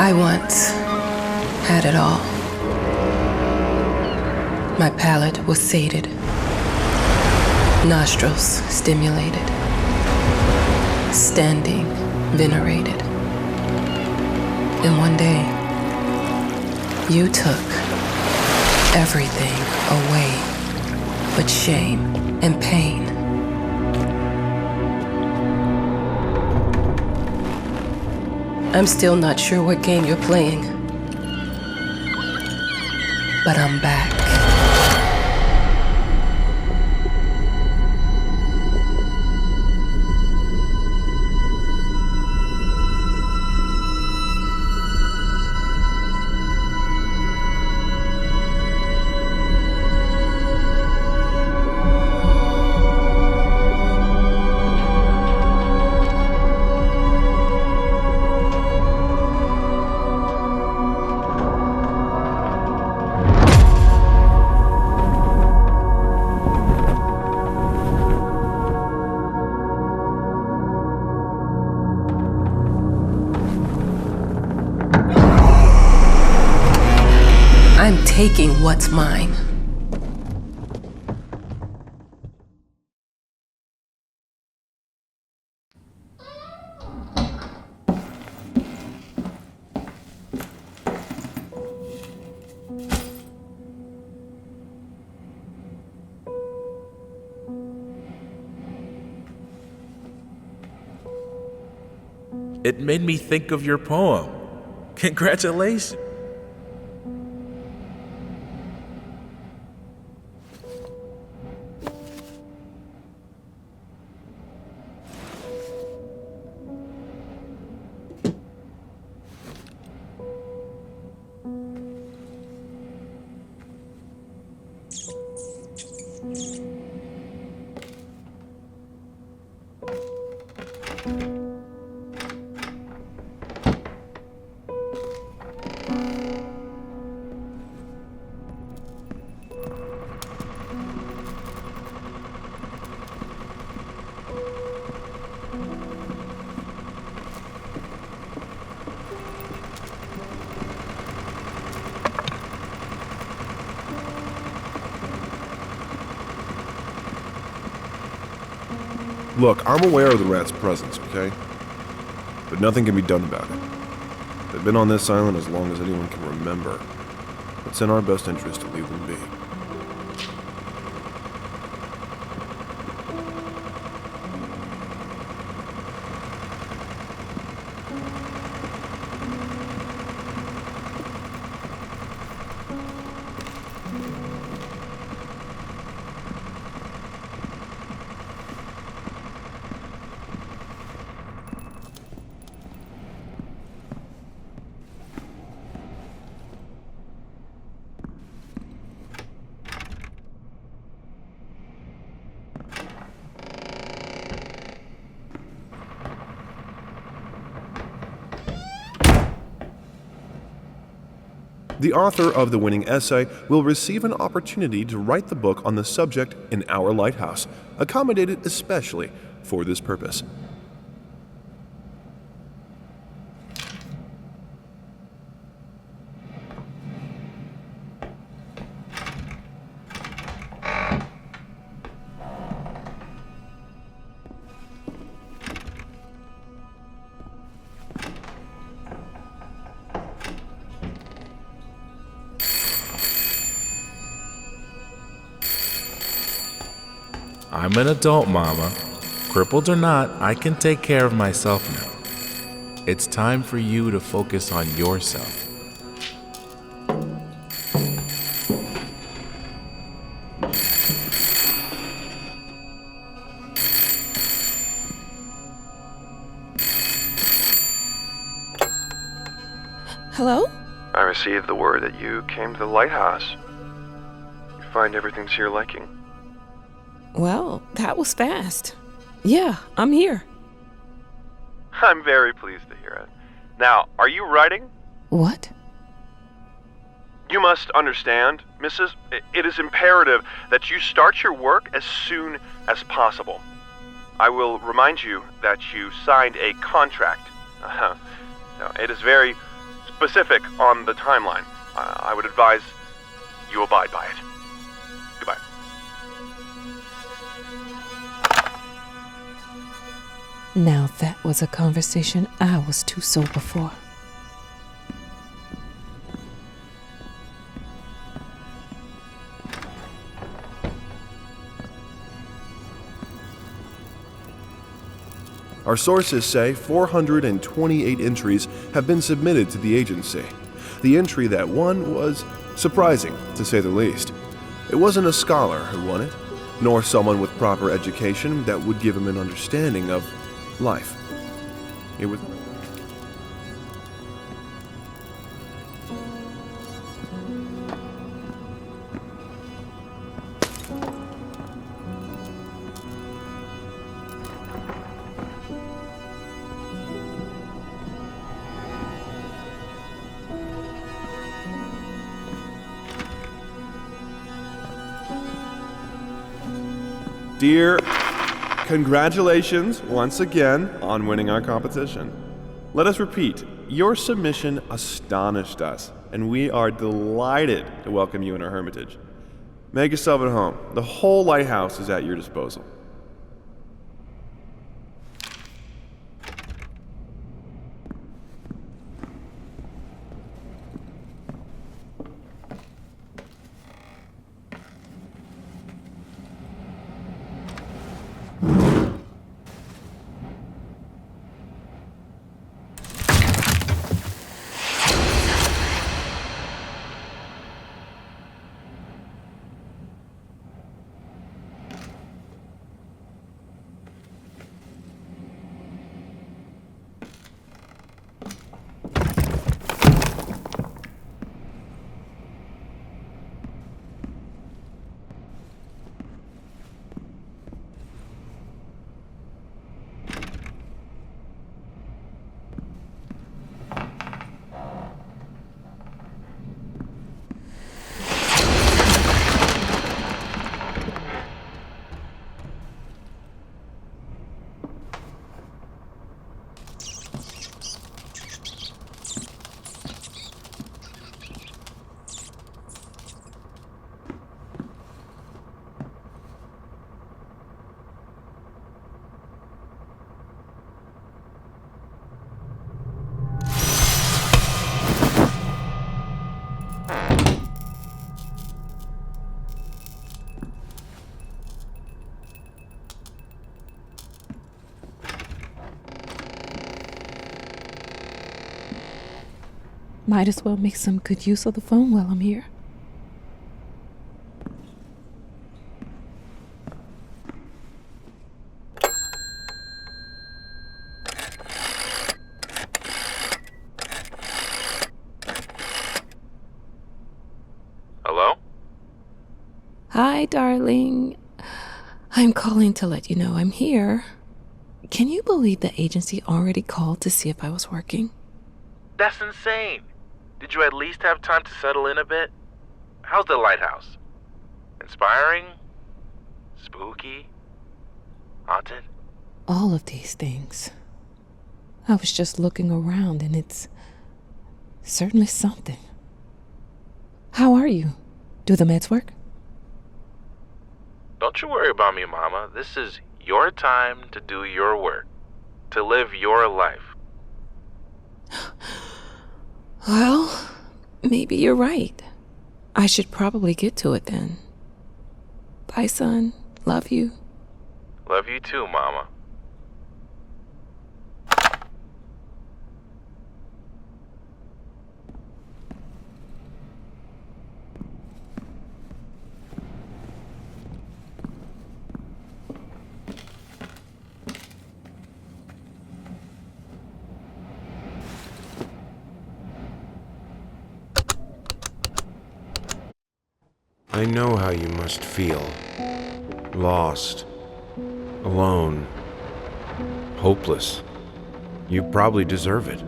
I once had it all. My palate was sated, nostrils stimulated, standing venerated. And one day, you took everything away but shame and pain. I'm still not sure what game you're playing, but I'm back. I'm taking what's mine. It made me think of your poem. Congratulations. Look, I'm aware of the rat's presence, okay? But nothing can be done about it. They've been on this island as long as anyone can remember. It's in our best interest to leave them be. The author of the winning essay will receive an opportunity to write the book on the subject in our lighthouse, accommodated especially for this purpose. I'm an adult, Mama. Crippled or not, I can take care of myself now. It's time for you to focus on yourself. Hello? I received the word that you came to the lighthouse. You find everything to your liking. Well, that was fast. Yeah, I'm here. I'm very pleased to hear it. Now, are you writing? What? You must understand, Mrs., it is imperative that you start your work as soon as possible. I will remind you that you signed a contract. Now, it is very specific on the timeline. I would advise you abide by it. Goodbye. Now that was a conversation I was too sober for. Our sources say 428 entries have been submitted to the agency. The entry that won was surprising, to say the least. It wasn't a scholar who won it, nor someone with proper education that would give him an understanding of life. It was... Dear, congratulations once again on winning our competition. Let us repeat, your submission astonished us, and we are delighted to welcome you in our hermitage. Make yourself at home. The whole lighthouse is at your disposal. Might as well make some good use of the phone while I'm here. Hello? Hi, darling. I'm calling to let you know I'm here. Can you believe the agency already called to see if I was working? That's insane. Did you at least have time to settle in a bit? How's the lighthouse? Inspiring? Spooky? Haunted? All of these things. I was just looking around and it's certainly something. How are you? Do the meds work? Don't you worry about me, Mama. This is your time to do your work, to live your life. Well, maybe you're right. I should probably get to it then. Bye, son. Love you. Love you too, Mama. I know how you must feel. Lost. Alone. Hopeless. You probably deserve it.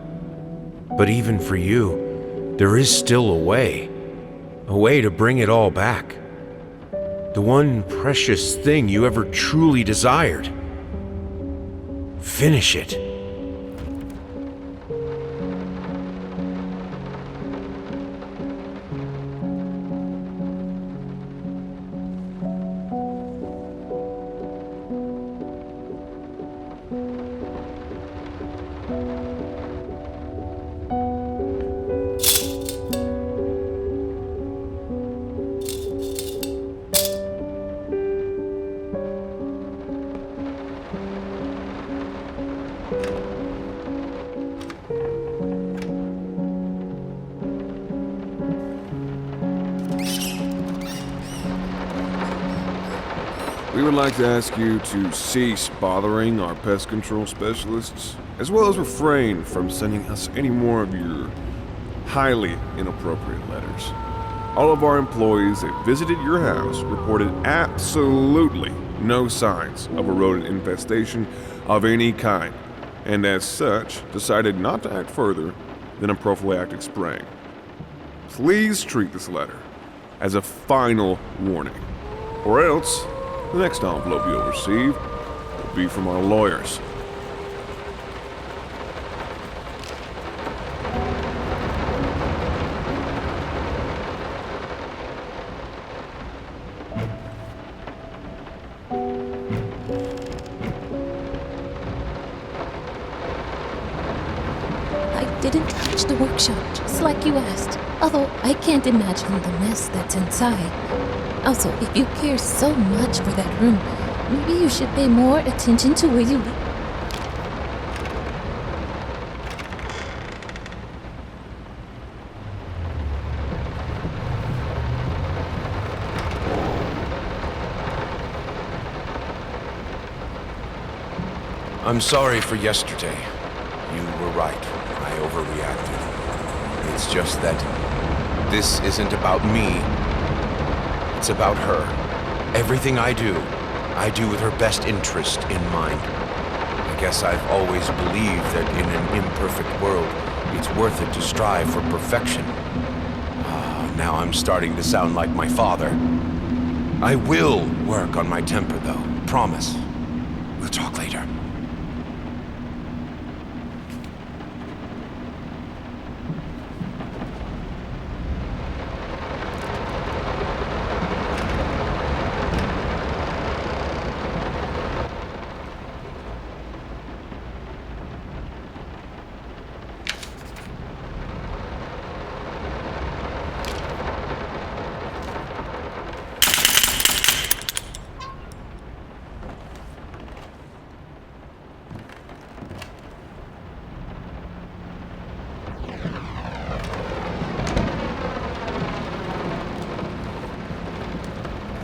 But even for you, there is still a way. A way to bring it all back. The one precious thing you ever truly desired. Finish it. We would like to ask you to cease bothering our pest control specialists, as well as refrain from sending us any more of your highly inappropriate letters. All of our employees that visited your house reported absolutely no signs of a rodent infestation of any kind, and as such, decided not to act further than a prophylactic spraying. Please treat this letter as a final warning, or else the next envelope you'll receive will be from our lawyers. I didn't touch the workshop, just like you asked. Although I can't imagine the mess that's inside. Also, if you care so much for that room, maybe you should pay more attention to where you live. I'm sorry for yesterday. You were right. I overreacted. It's just that this isn't about me. It's about her. Everything I do with her best interest in mind. I guess I've always believed that in an imperfect world, it's worth it to strive for perfection. Now I'm starting to sound like my father. I will work on my temper, though. Promise. We'll talk later.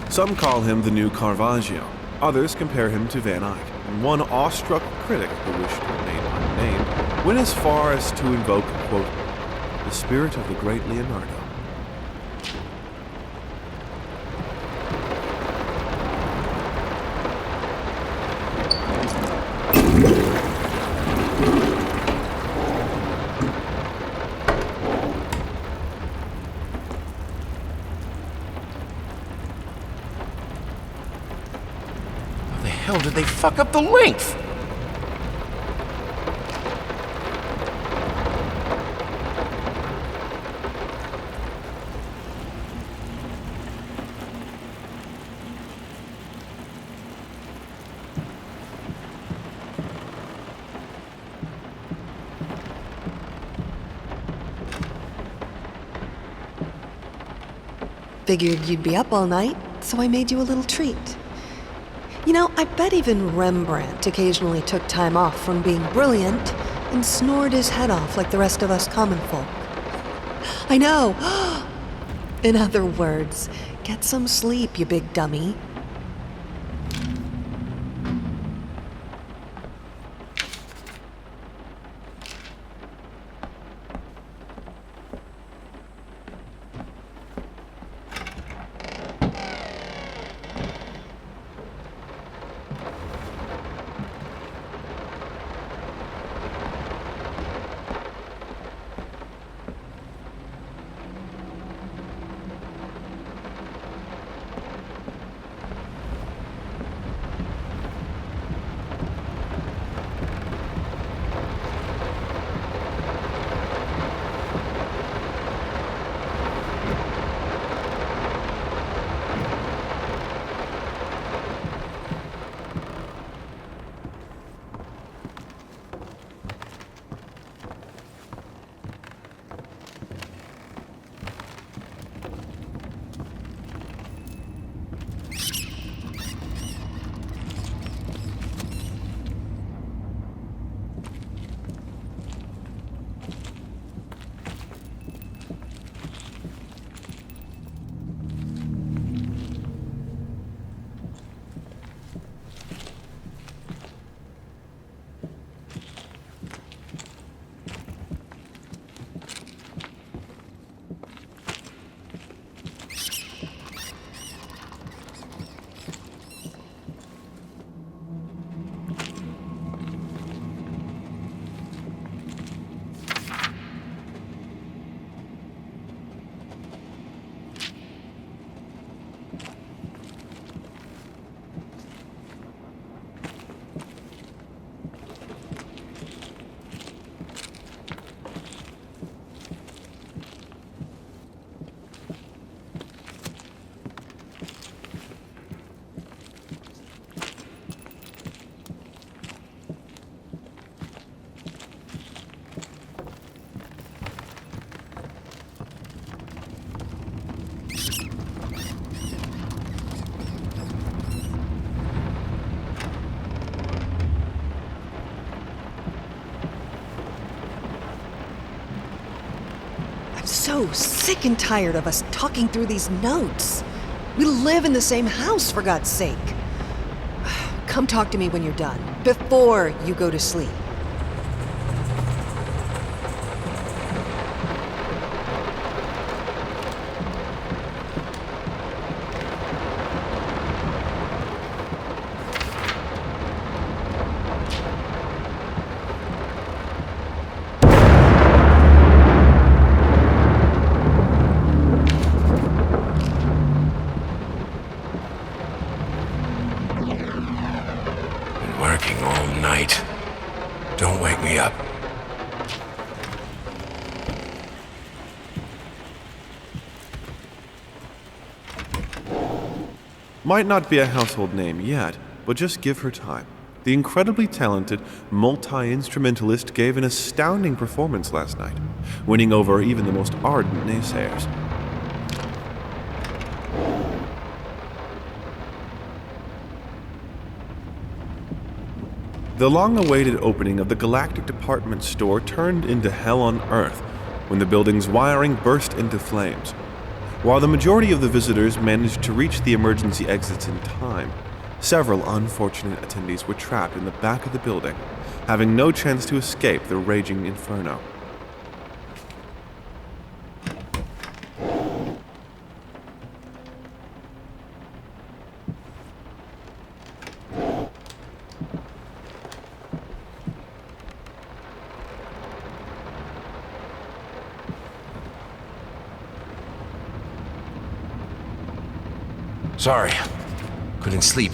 Some call him the new Caravaggio. Others compare him to Van Eyck. And one awestruck critic who wished to remain unnamed went as far as to invoke, quote, the spirit of the great Leonardo. How did they fuck up the length? Figured you'd be up all night, so I made you a little treat. You know, I bet even Rembrandt occasionally took time off from being brilliant and snored his head off like the rest of us common folk. I know! In other words, get some sleep, you big dummy. so sick and tired of us talking through these notes. We live in the same house, for God's sake. Come talk to me when you're done, before you go to sleep. Working all night. Don't wake me up. Might not be a household name yet, but just give her time. The incredibly talented multi-instrumentalist gave an astounding performance last night, winning over even the most ardent naysayers. The long-awaited opening of the Galactic Department Store turned into hell on Earth when the building's wiring burst into flames. While the majority of the visitors managed to reach the emergency exits in time, several unfortunate attendees were trapped in the back of the building, having no chance to escape the raging inferno. Sorry. Couldn't sleep.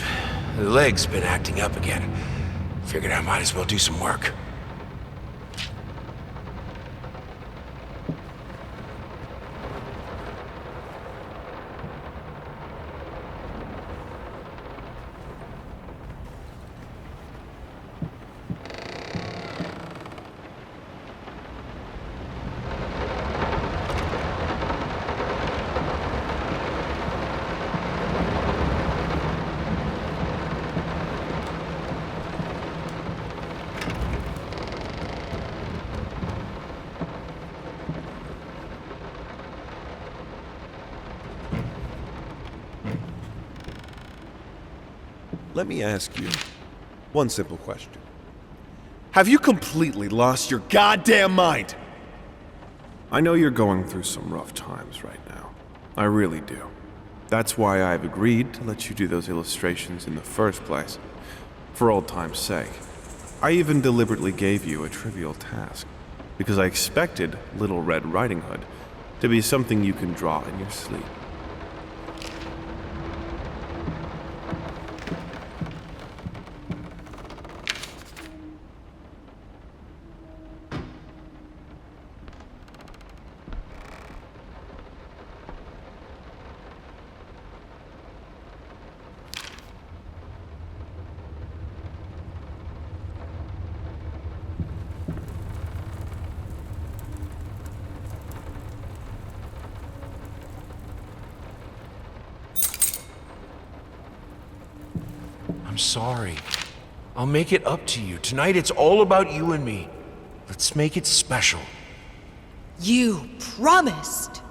The leg's been acting up again. Figured I might as well do some work. Let me ask you one simple question. Have you completely lost your goddamn mind? I know you're going through some rough times right now. I really do. That's why I've agreed to let you do those illustrations in the first place, for old time's sake. I even deliberately gave you a trivial task, because I expected Little Red Riding Hood to be something you can draw in your sleep. I'm sorry. I'll make it up to you. Tonight it's all about you and me. Let's make it special. You promised!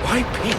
Why pink?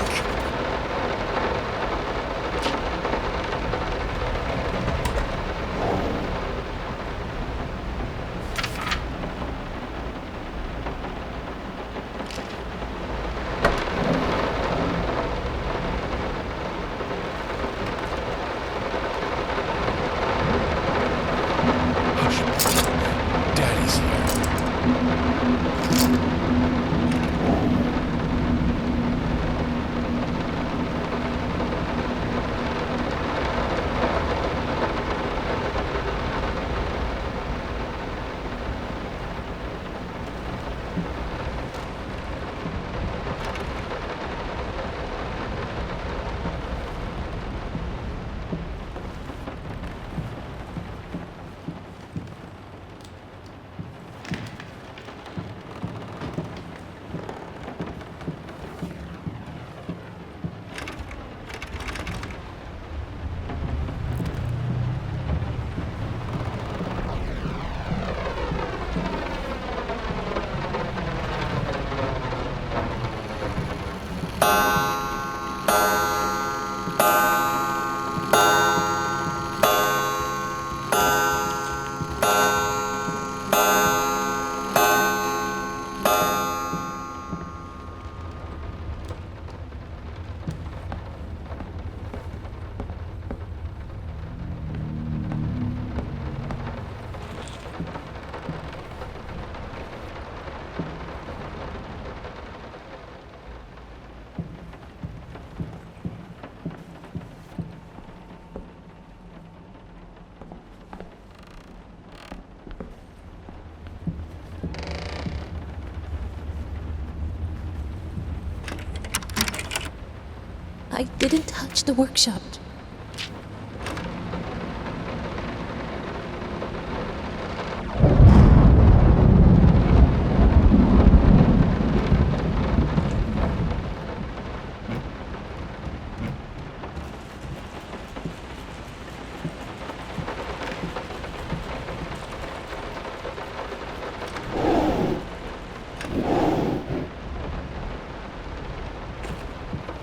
I didn't touch the workshop.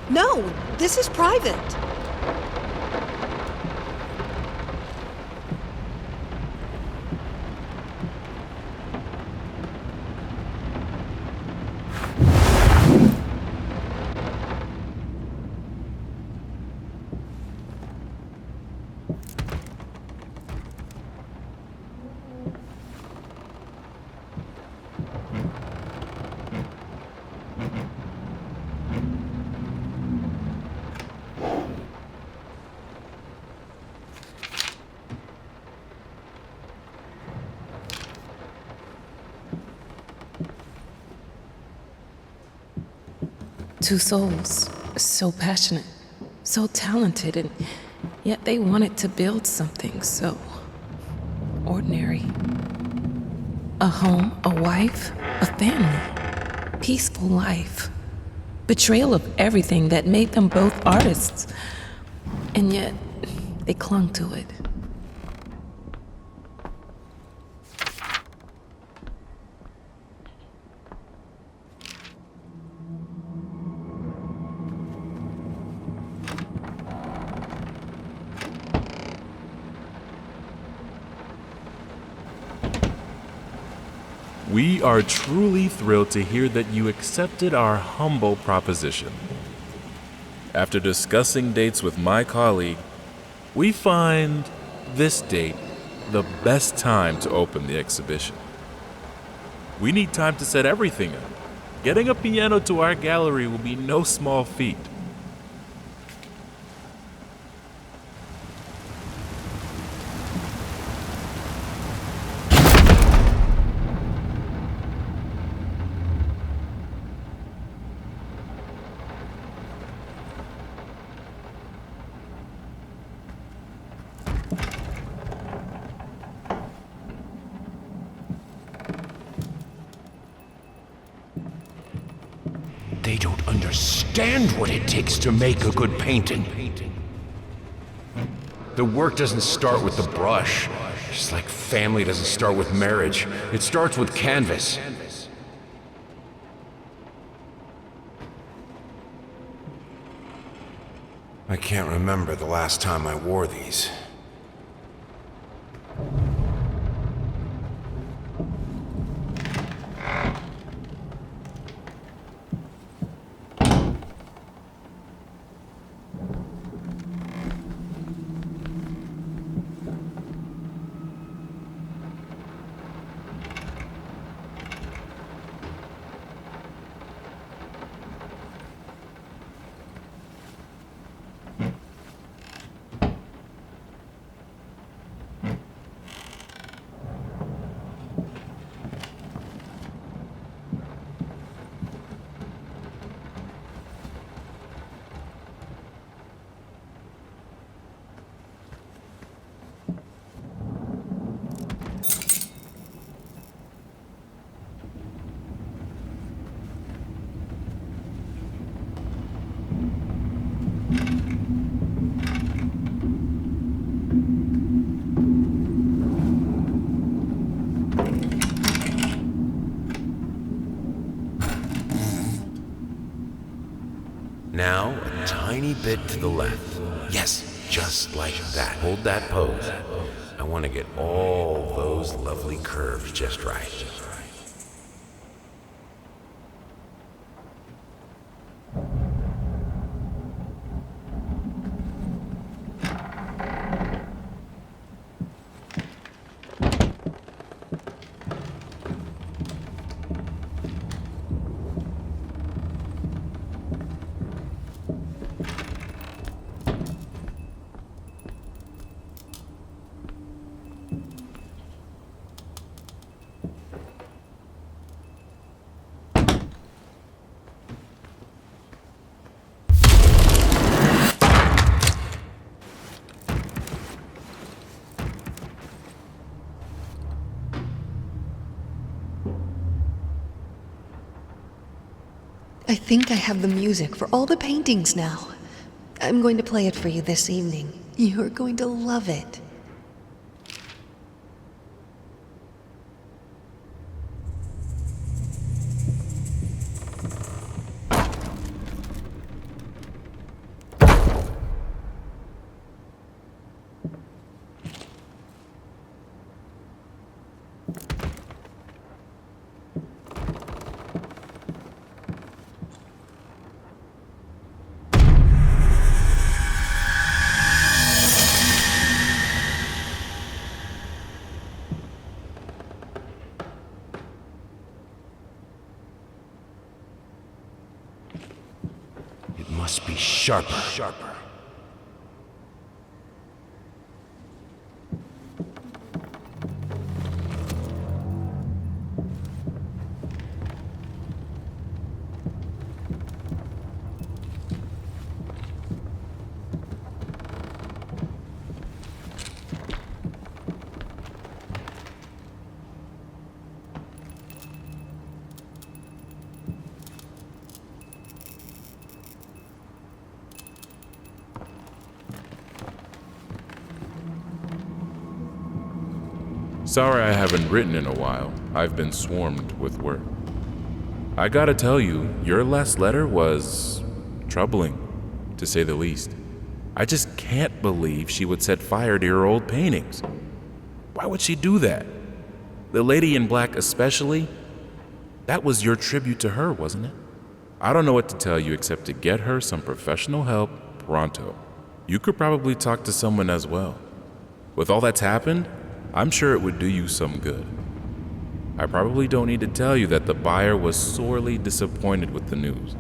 No, this is private. Two souls, so passionate, so talented, and yet they wanted to build something so ordinary. A home, a wife, a family, peaceful life. Betrayal of everything that made them both artists, and yet they clung to it. We are truly thrilled to hear that you accepted our humble proposition. After discussing dates with my colleague, we find this date the best time to open the exhibition. We need time to set everything up. Getting a piano to our gallery will be no small feat. They don't understand what it takes to make a good painting. The work doesn't start with the brush, just like family doesn't start with marriage. It starts with canvas. I can't remember the last time I wore these. Now, a tiny bit to the left. Yes, just like that. Hold that pose. I want to get all those lovely curves just right. I think I have the music for all the paintings now. I'm going to play it for you this evening. You're going to love it. It must be sharper. Sorry I haven't written in a while. I've been swarmed with work. I gotta tell you, your last letter was troubling, to say the least. I just can't believe she would set fire to your old paintings. Why would she do that? The lady in black especially? That was your tribute to her, wasn't it? I don't know what to tell you except to get her some professional help pronto. You could probably talk to someone as well. With all that's happened, I'm sure it would do you some good. I probably don't need to tell you that the buyer was sorely disappointed with the news.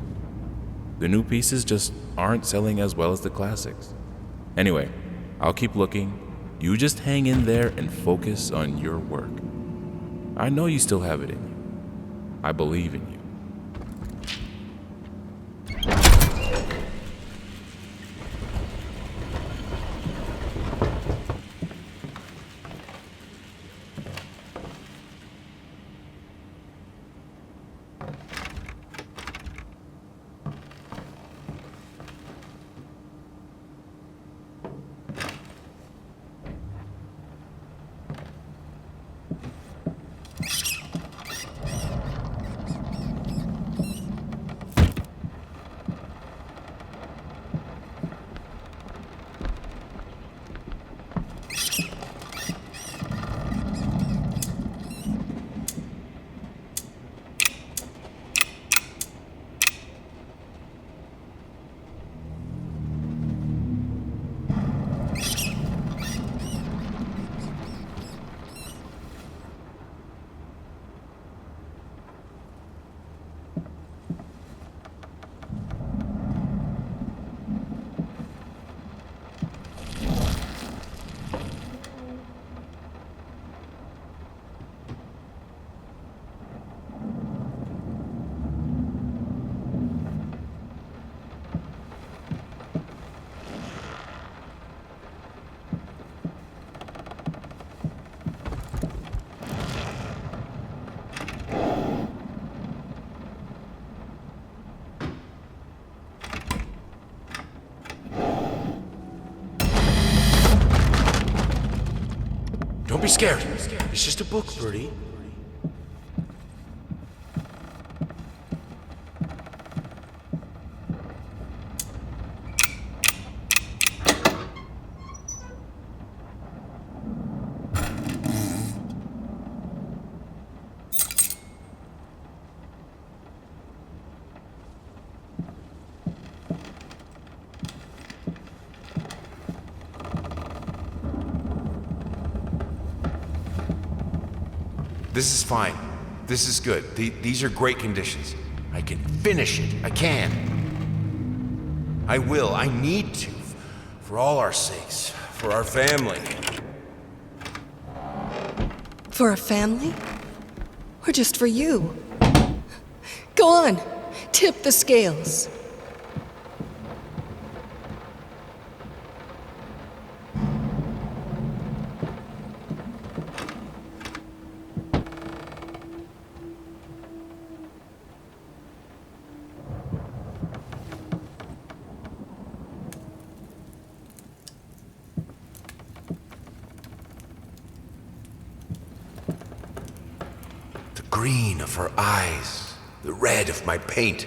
The new pieces just aren't selling as well as the classics. Anyway, I'll keep looking. You just hang in there and focus on your work. I know you still have it in you. I believe in you. Don't be scared. It's just a book, Birdie. This is fine. This is good. These are great conditions. I can finish it. I can. I will. I need to. For all our sakes. For our family. For a family? Or just for you? Go on. Tip the scales. of her eyes, the red of my paint.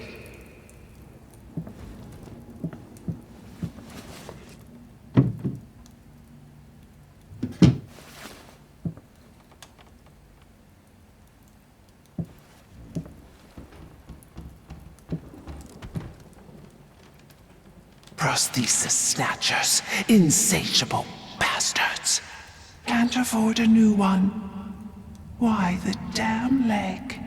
Prosthesis snatchers, insatiable bastards. Can't afford a new one. Why the damn leg?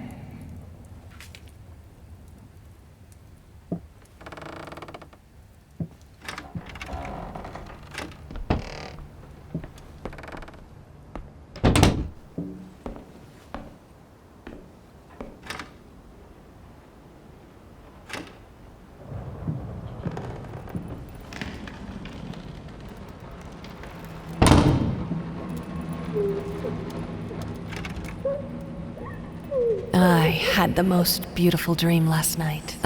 I had the most beautiful dream last night.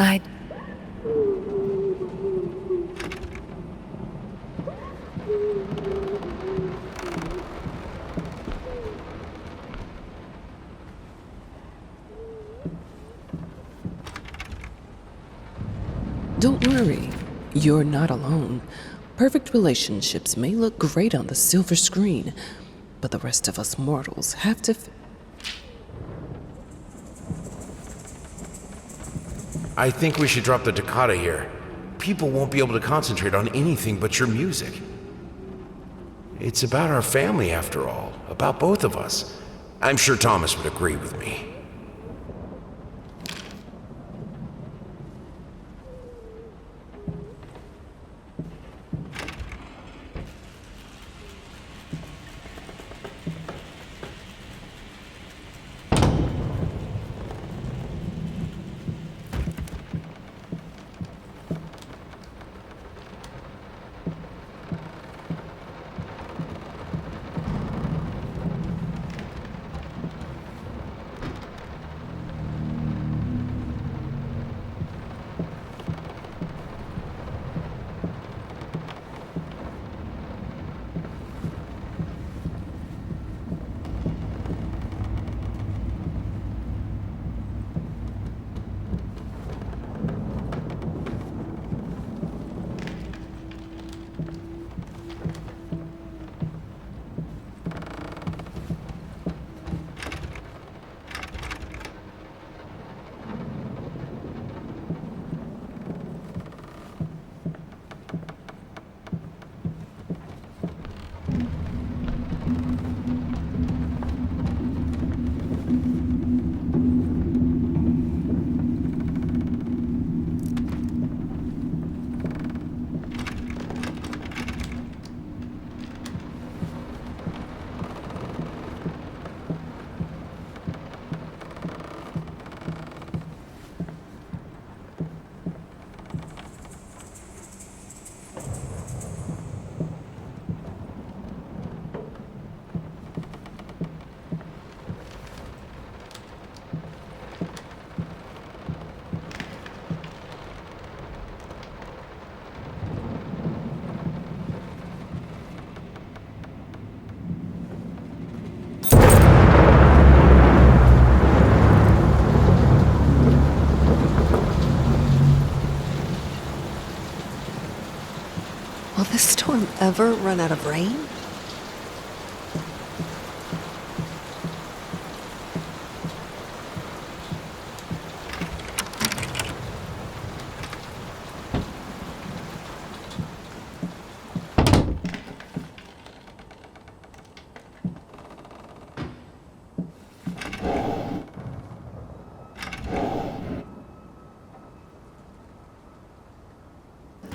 Don't worry, you're not alone. Perfect relationships may look great on the silver screen, but the rest of us mortals have to I think we should drop the toccata here. People won't be able to concentrate on anything but your music. It's about our family, after all. About both of us. I'm sure Thomas would agree with me. Will this storm ever run out of rain?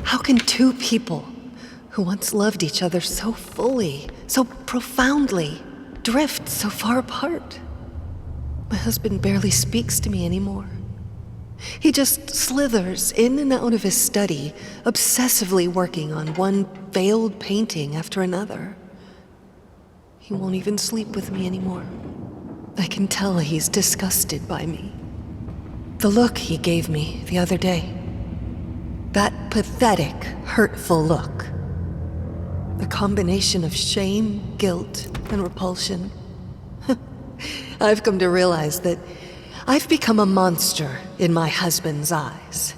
How can two people who once loved each other so fully, so profoundly, drift so far apart? My husband barely speaks to me anymore. He just slithers in and out of his study, obsessively working on one failed painting after another. He won't even sleep with me anymore. I can tell he's disgusted by me. The look he gave me the other day. That pathetic, hurtful look. The combination of shame, guilt, and repulsion. I've come to realize that I've become a monster in my husband's eyes.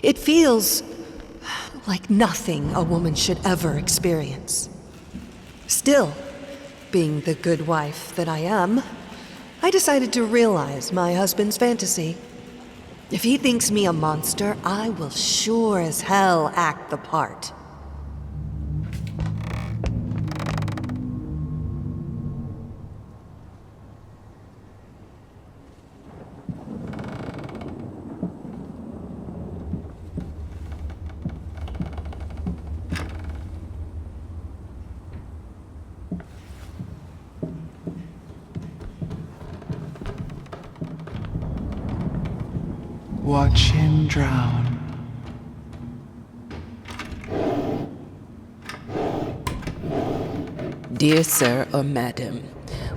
It feels like nothing a woman should ever experience. Still, being the good wife that I am, I decided to realize my husband's fantasy. If he thinks me a monster, I will sure as hell act the part. Watch him drown. Dear sir or madam,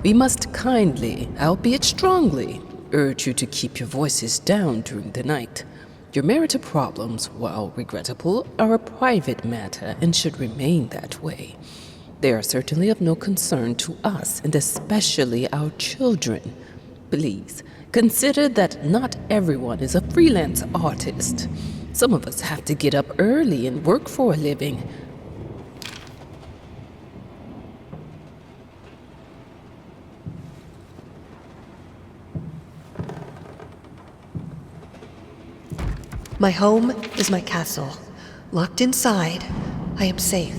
we must kindly, albeit strongly, urge you to keep your voices down during the night. Your marital problems, while regrettable, are a private matter and should remain that way. They are certainly of no concern to us, and especially our children. Please, consider that not everyone is a freelance artist. Some of us have to get up early and work for a living. My home is my castle. Locked inside, I am safe.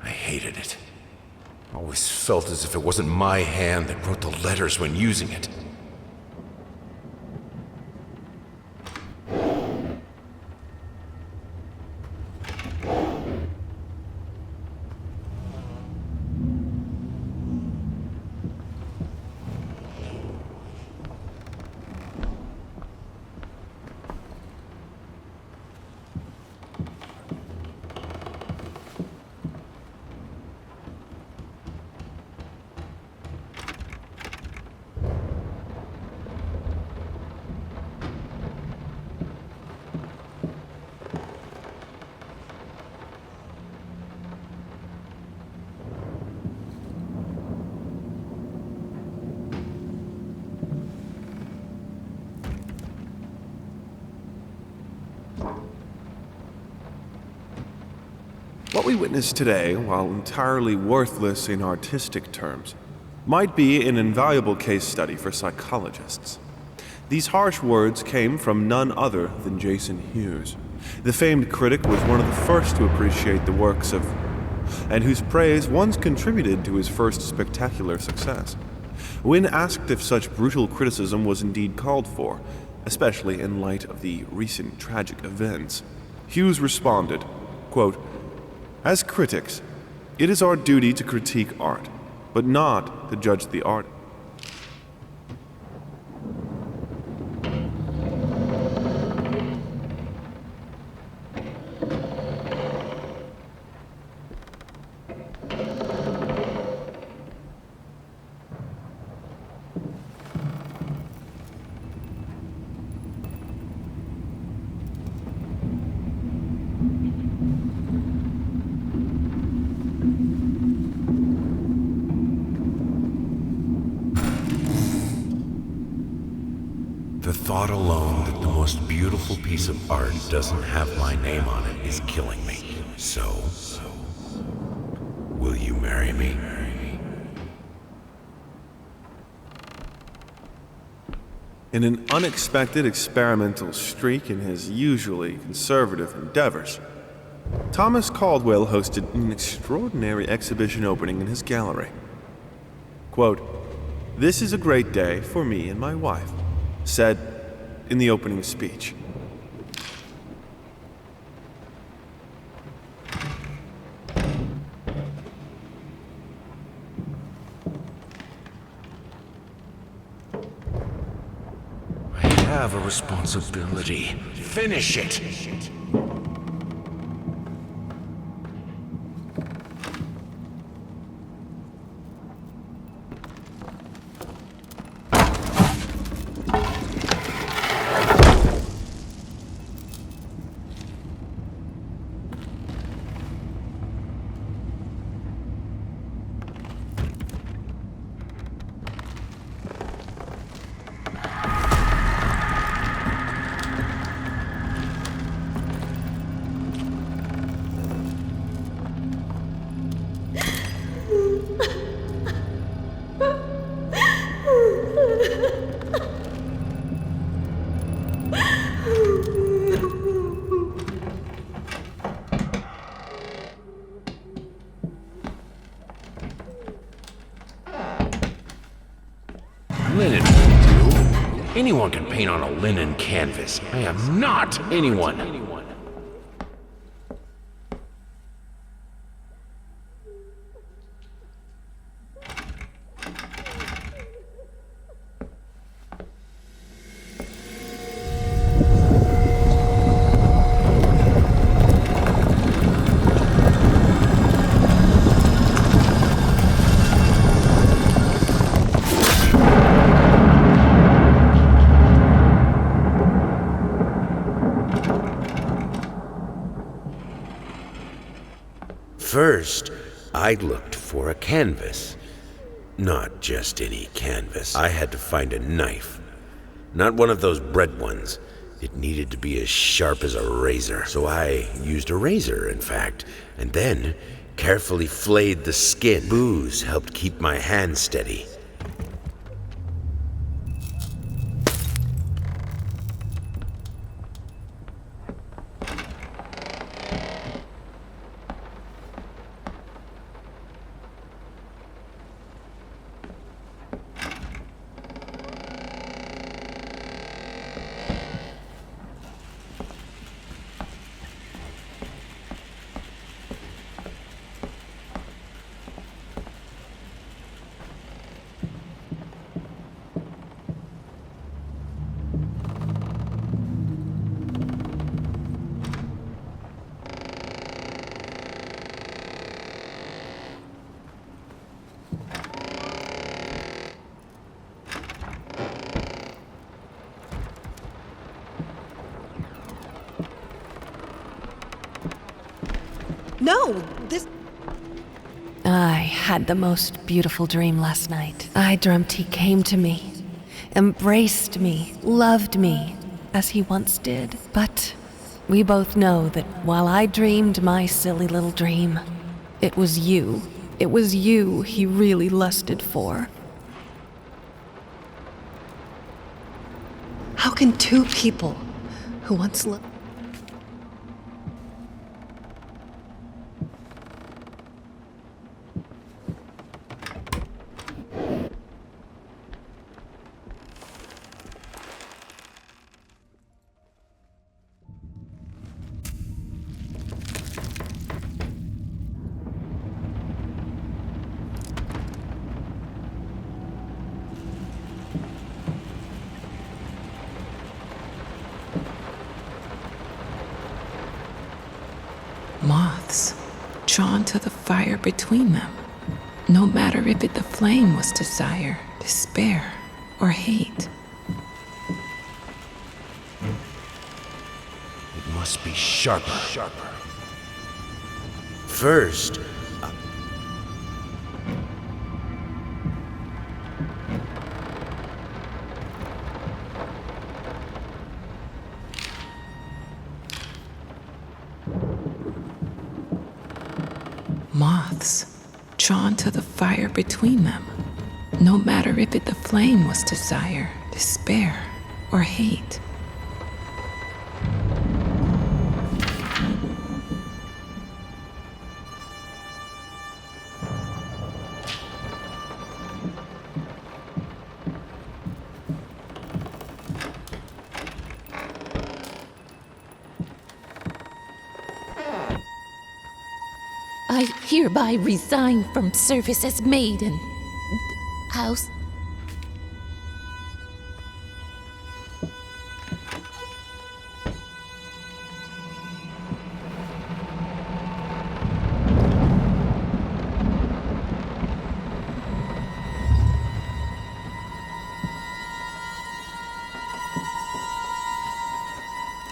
Hated it. Always felt as if it wasn't my hand that wrote the letters when using it. What we witnessed today, while entirely worthless in artistic terms, might be an invaluable case study for psychologists. These harsh words came from none other than Jason Hughes. The famed critic was one of the first to appreciate the works of, and whose praise once contributed to his first spectacular success. When asked if such brutal criticism was indeed called for, especially in light of the recent tragic events, Hughes responded, quote, "As critics, it is our duty to critique art, but not to judge the artist. The thought alone that the most beautiful piece of art doesn't have my name on it is killing me. So, will you marry me? In an unexpected experimental streak in his usually conservative endeavors, Thomas Caldwell hosted an extraordinary exhibition opening in his gallery. Quote, "This is a great day for me and my wife," said in the opening speech. I have a responsibility. Finish it! Linen will do. Anyone can paint on a linen canvas. I am not anyone. First, I looked for a canvas. Not just any canvas. I had to find a knife. Not one of those bread ones. It needed to be as sharp as a razor. So I used a razor, in fact, and then carefully flayed the skin. Booze helped keep my hand steady. No, this... I had the most beautiful dream last night. I dreamt he came to me, embraced me, loved me, as he once did. But we both know that while I dreamed my silly little dream, it was you. It was you he really lusted for. How can two people who once loved... drawn to the fire between them, no matter if the flame was desire, despair, or hate. It must be sharper. First, Moths, drawn to the fire between them, no matter if the flame was desire, despair, or hate. I hereby resign from service as maid in house.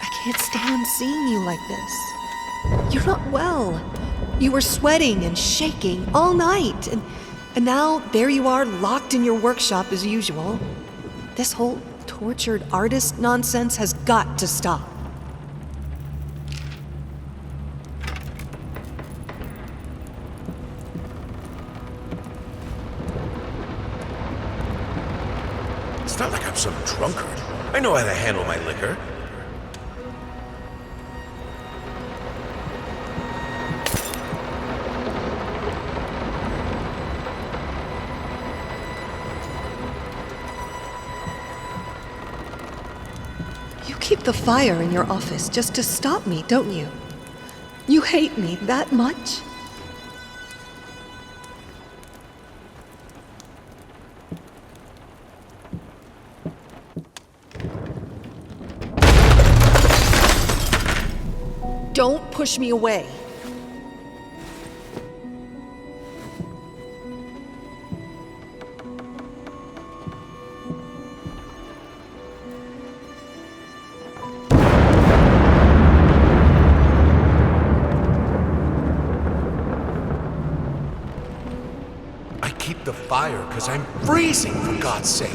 I can't stand seeing you like this. You're not well. You were sweating and shaking all night, and now there you are, locked in your workshop as usual. This whole tortured artist nonsense has got to stop. it's not like I'm some drunkard. I know how to handle my liquor. You keep the fire in your office just to stop me, don't you? You hate me that much? Don't push me away. I keep the fire because I'm freezing, for God's sake.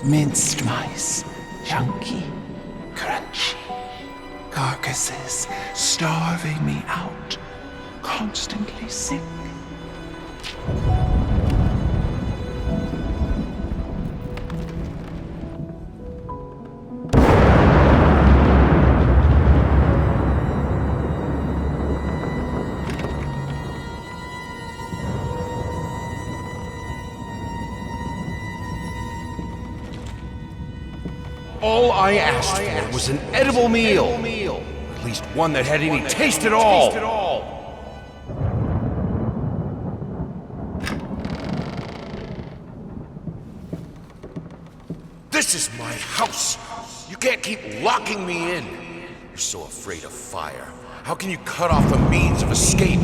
Minced mice, chunky, crunchy. Carcasses starving me out, constantly sick. All I asked for was an edible meal. At least one that had any taste at all. This is my house. You can't keep locking me in. You're so afraid of fire. How can you cut off the means of escape?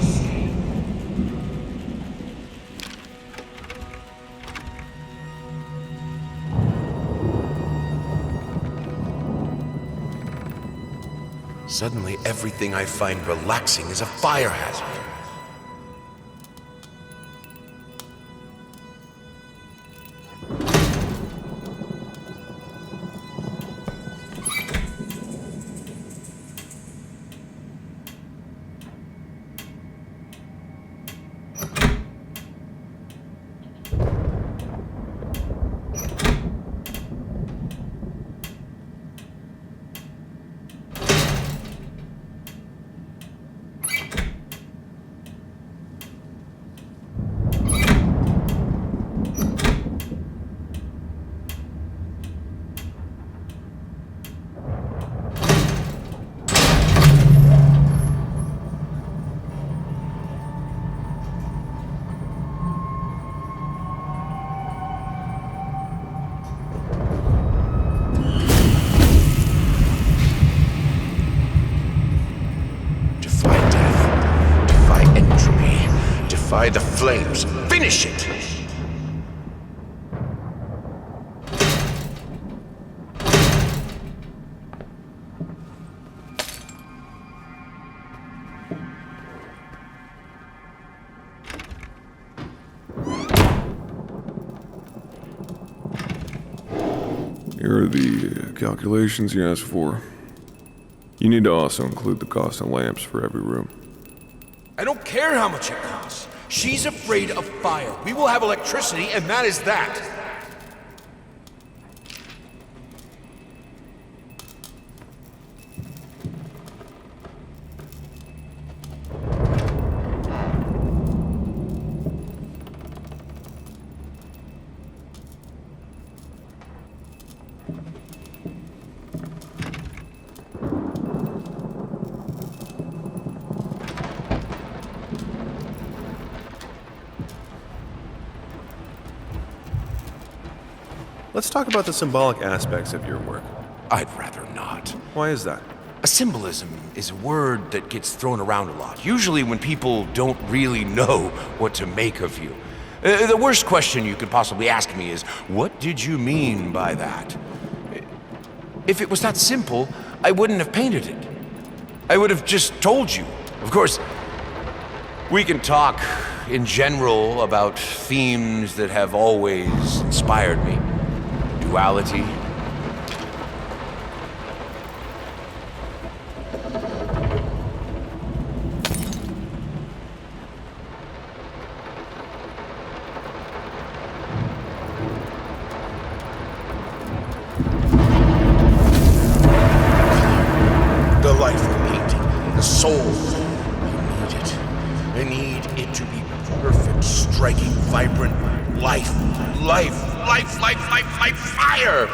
Suddenly, everything I find relaxing is a fire hazard. Intensify the flames. Finish it! Here are the calculations you asked for. You need to also include the cost of lamps for every room. I don't care how much it costs. She's afraid of fire. We will have electricity, and that is that. Let's talk about the symbolic aspects of your work. I'd rather not. Why is that? A symbolism is a word that gets thrown around a lot, usually when people don't really know what to make of you. The worst question you could possibly ask me is, what did you mean by that? If it was that simple, I wouldn't have painted it. I would have just told you. Of course, we can talk in general about themes that have always inspired me. Duality. The life of painting, the soul. I need it. I need it to be perfect, striking, vibrant life. Life, fire!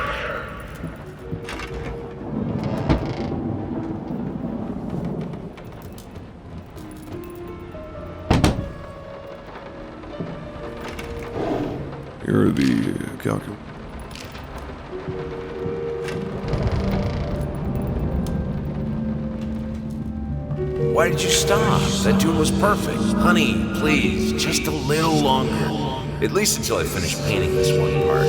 Here are the calculations. Why did you stop? That dude was perfect. Honey, please, just a little longer. At least until I finish painting this one part.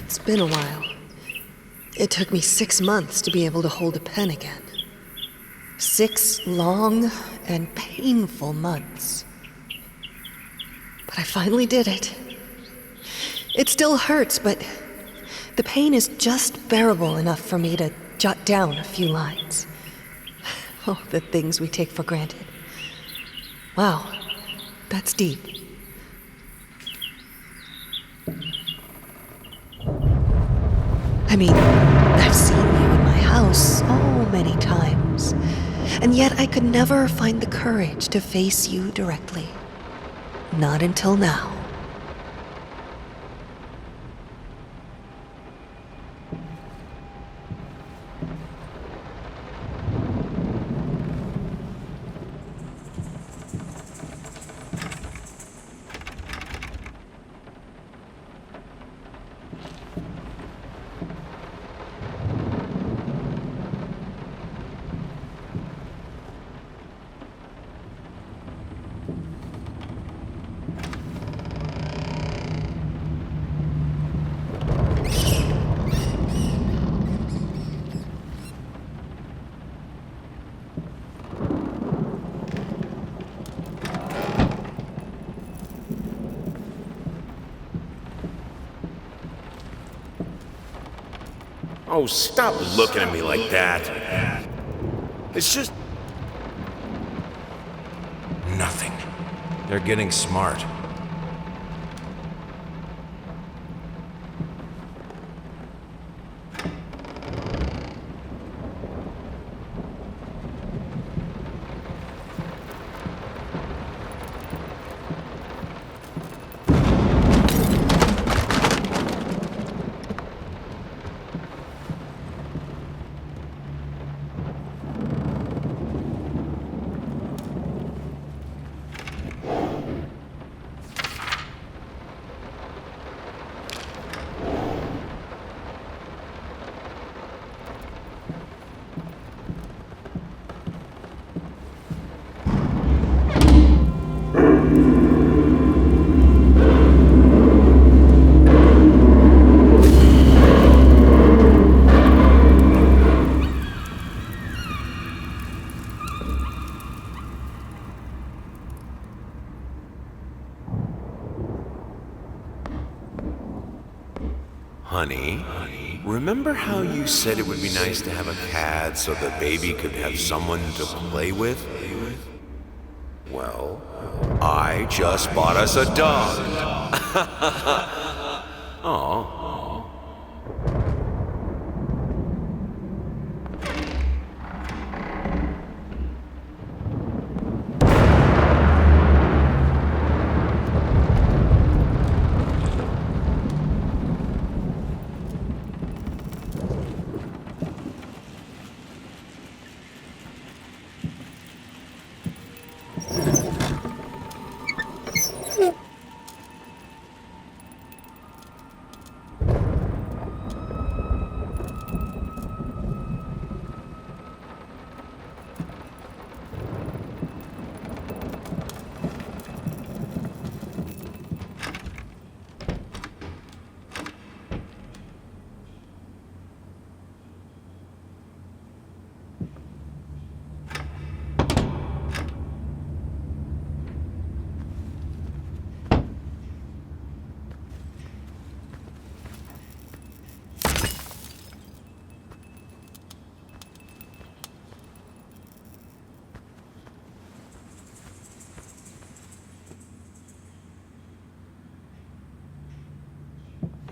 It's been a while. It took me 6 months to be able to hold a pen again. 6 long and painful months. But I finally did it. It still hurts, but the pain is just bearable enough for me to jot down a few lines. Oh, the things we take for granted. Wow, that's deep. I mean, I've seen you in my house so many times, and yet I could never find the courage to face you directly. Not until now. Oh, stop looking at me like that. It's just... Nothing. They're getting smart. Honey, remember how you said it would be nice to have a cat so the baby could have someone to play with? Well, I just bought us a dog. Aw.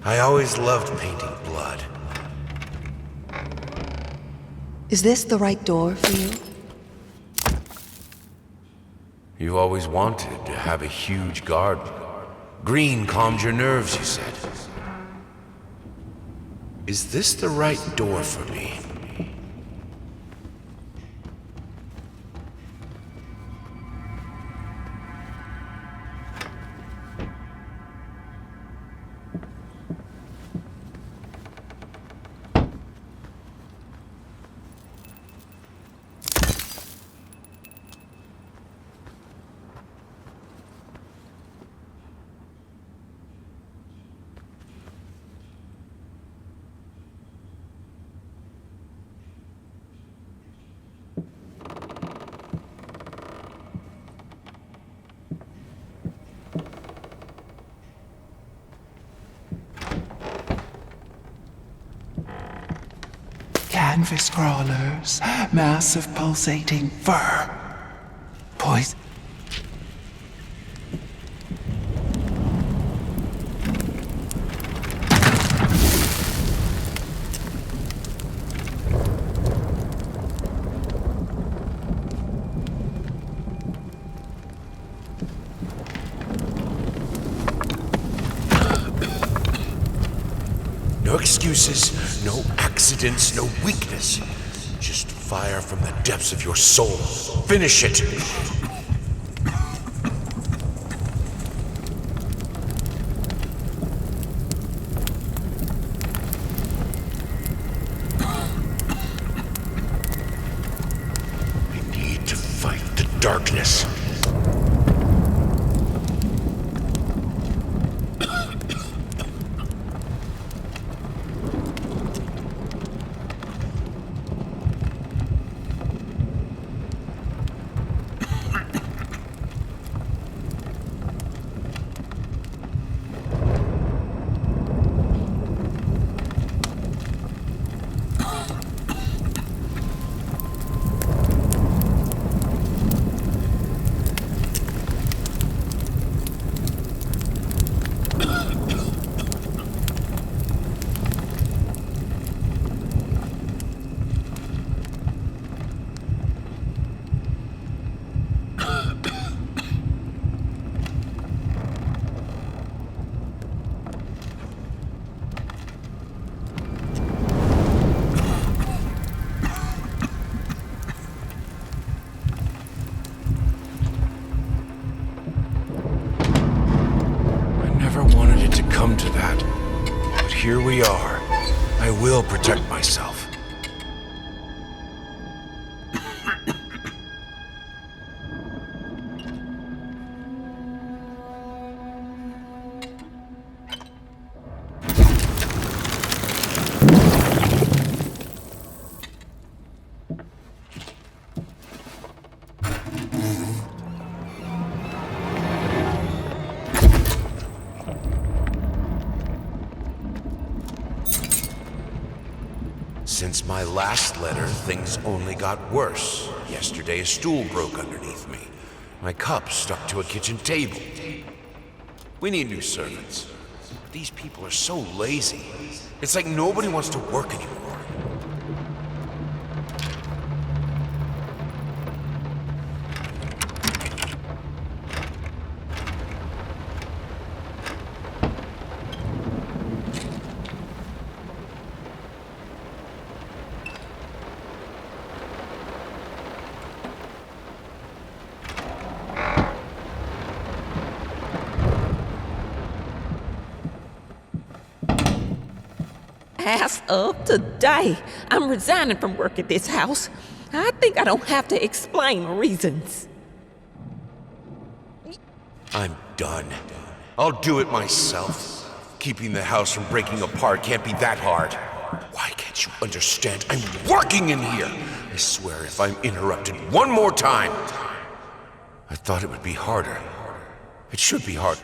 I always loved painting blood. Is this the right door for you? You always wanted to have a huge garden. Green calmed your nerves, you said. Is this the right door for me? canvas crawlers, massive pulsating fur, poison. No excuses, no accidents, no weakness. Just fire from the depths of your soul. Finish it! I need to fight the darkness. Come to that. But here we are. I will protect myself. Since my last letter, things only got worse. Yesterday, a stool broke underneath me. My cup stuck to a kitchen table. We need new servants. These people are so lazy. It's like nobody wants to work anymore. As of today, I'm resigning from work at this house. I think I don't have to explain reasons. I'm done. I'll do it myself. Keeping the house from breaking apart can't be that hard. Why can't you understand? I'm working in here! I swear if I'm interrupted one more time... I thought it would be harder. It should be harder.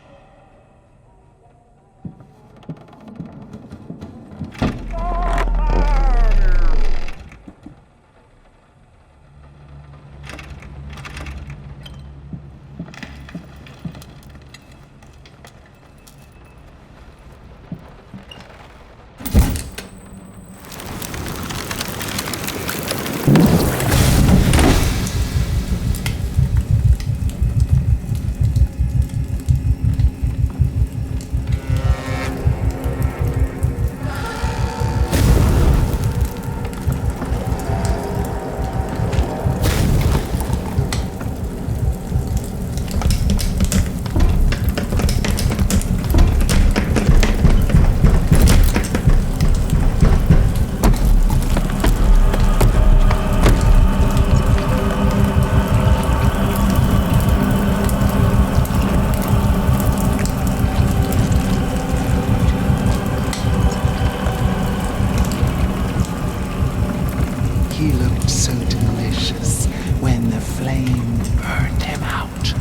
He looked so delicious when the flame burned him out.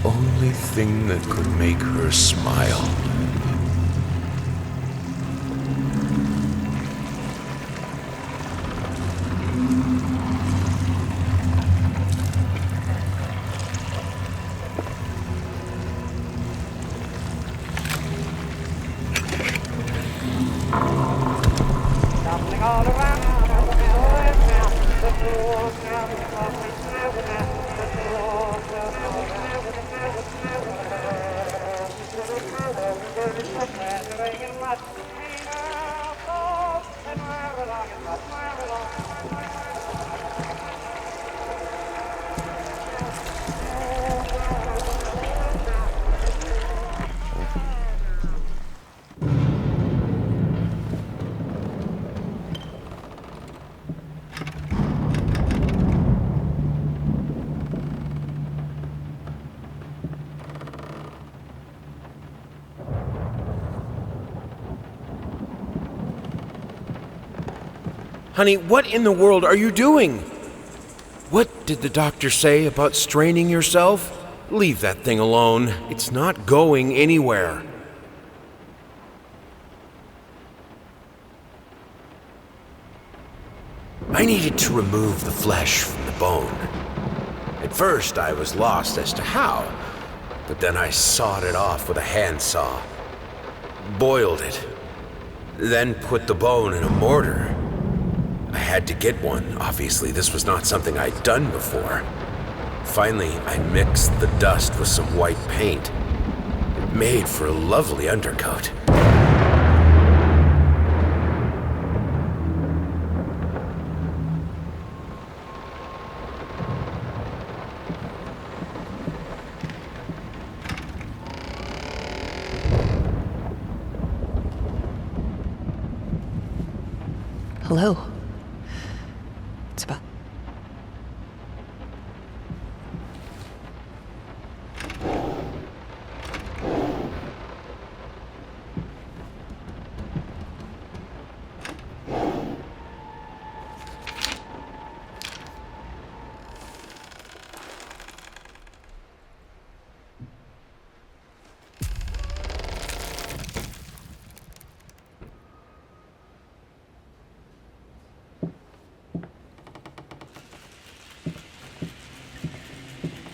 only thing that could make her smile. Honey, what in the world are you doing? What did the doctor say about straining yourself? Leave that thing alone. It's not going anywhere. I needed to remove the flesh from the bone. At first, I was lost as to how, but then I sawed it off with a handsaw, boiled it, then put the bone in a mortar. I had to get one. Obviously, this was not something I'd done before. Finally, I mixed the dust with some white paint. It made for a lovely undercoat. Hello. It's about...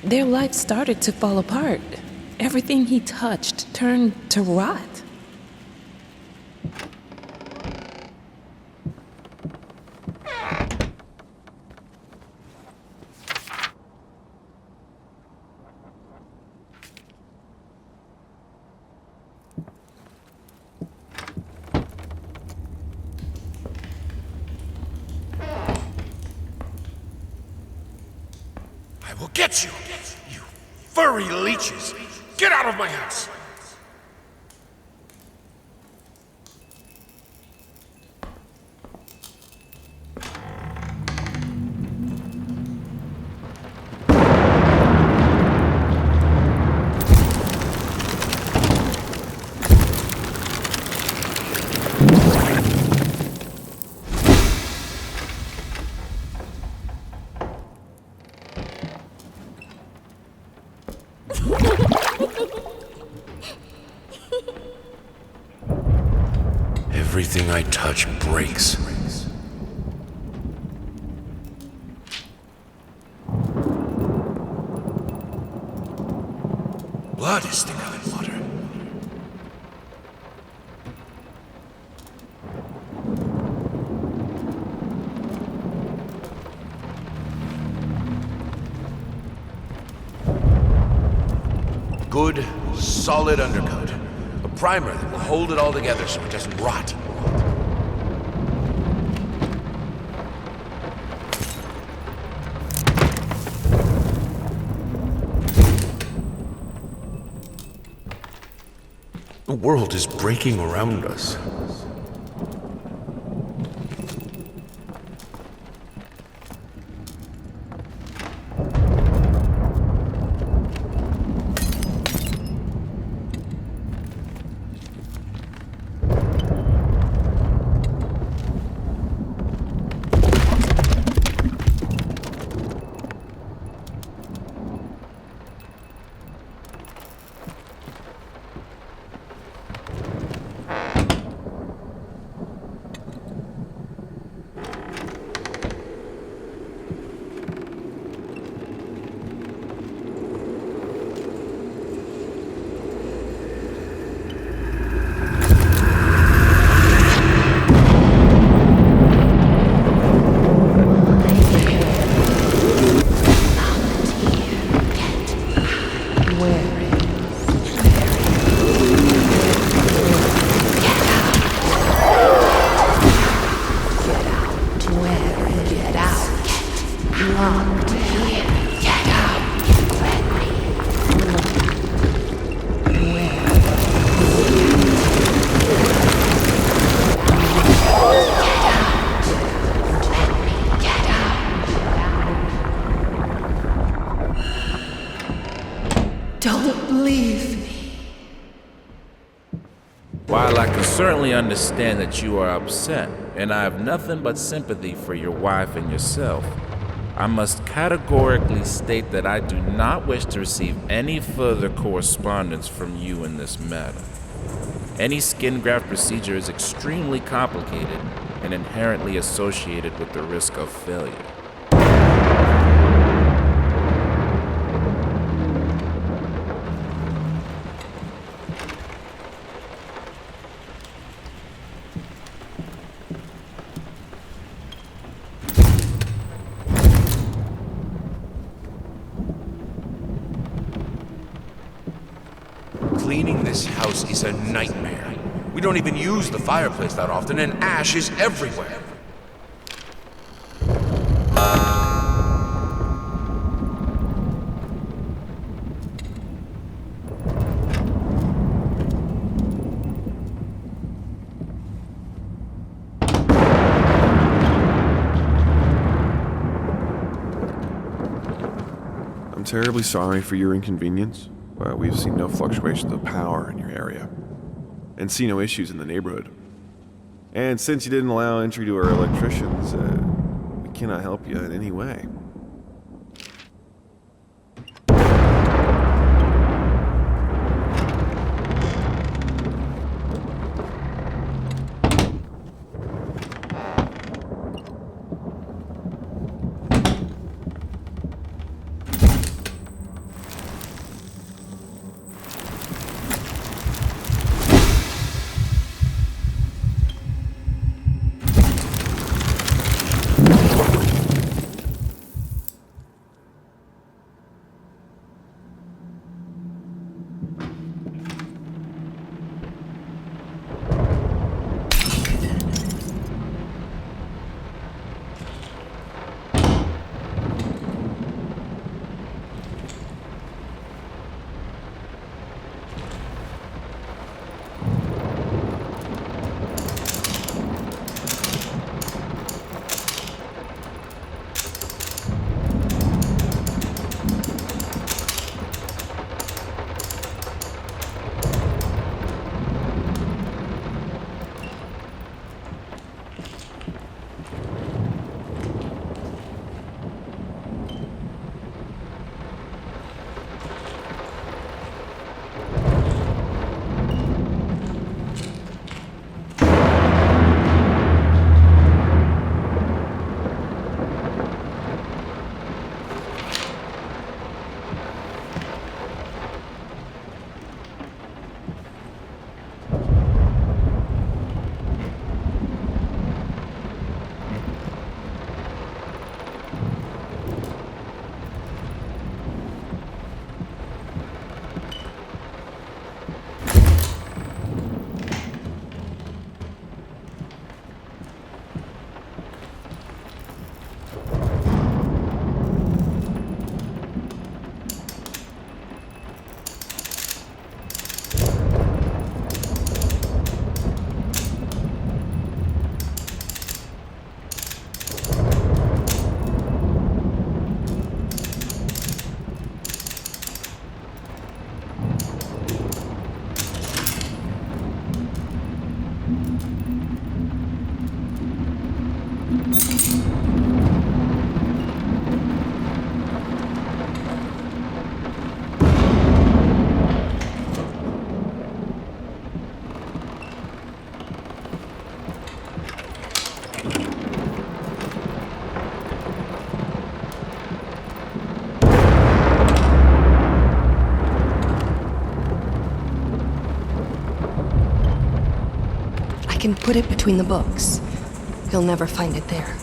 Their life started to fall apart. Everything he touched turned to rot. I will get you, you furry leeches! Get out of my house! Everything I touch breaks. Blood is thicker than water. Good, solid undercoat. A primer that will hold it all together so it doesn't rot. The world is breaking around us. While I can certainly understand that you are upset, and I have nothing but sympathy for your wife and yourself, I must categorically state that I do not wish to receive any further correspondence from you in this matter. Any skin graft procedure is extremely complicated and inherently associated with the risk of failure. Cleaning this house is a nightmare. We don't even use the fireplace that often, and ash is everywhere. I'm terribly sorry for your inconvenience, but we've seen no fluctuations of power in your area, and see no issues in the neighborhood. And since you didn't allow entry to our electricians, we cannot help you in any way. I can put it between the books. He'll never find it there.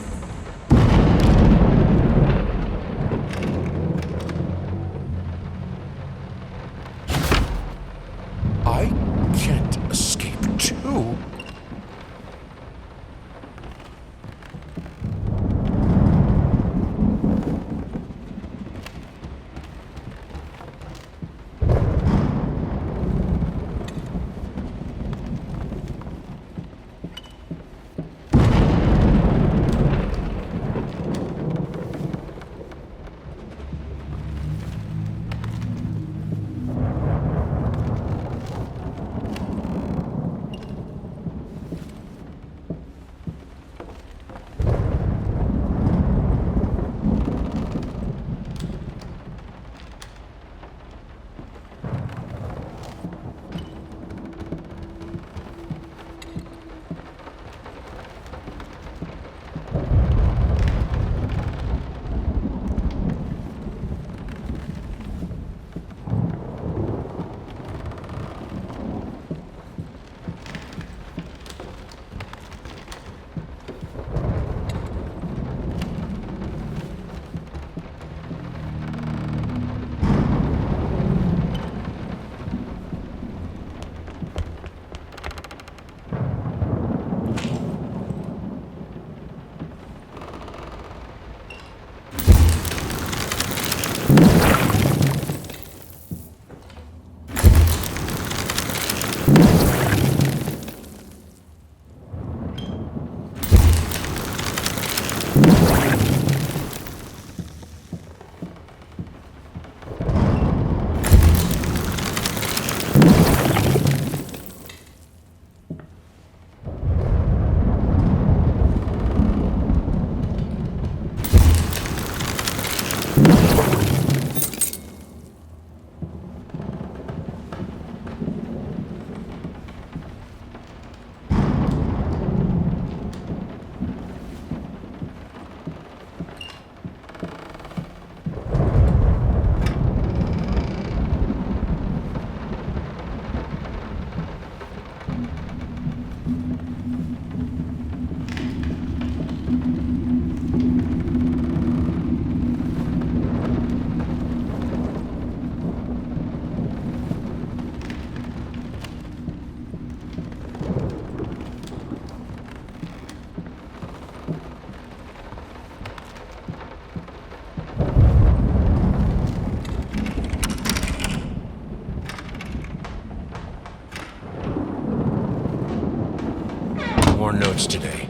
notes today.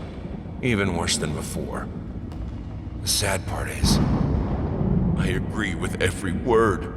Even worse than before. The sad part is, I agree with every word.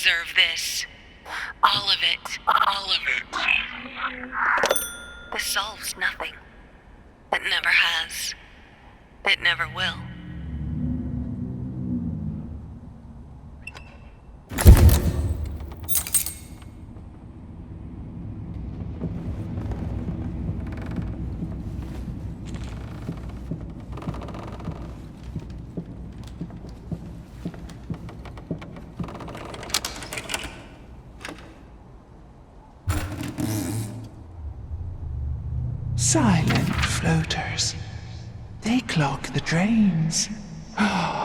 deserve this. All of it. All of it. This solves nothing. It never has. It never will. Silent floaters. They clog the drains.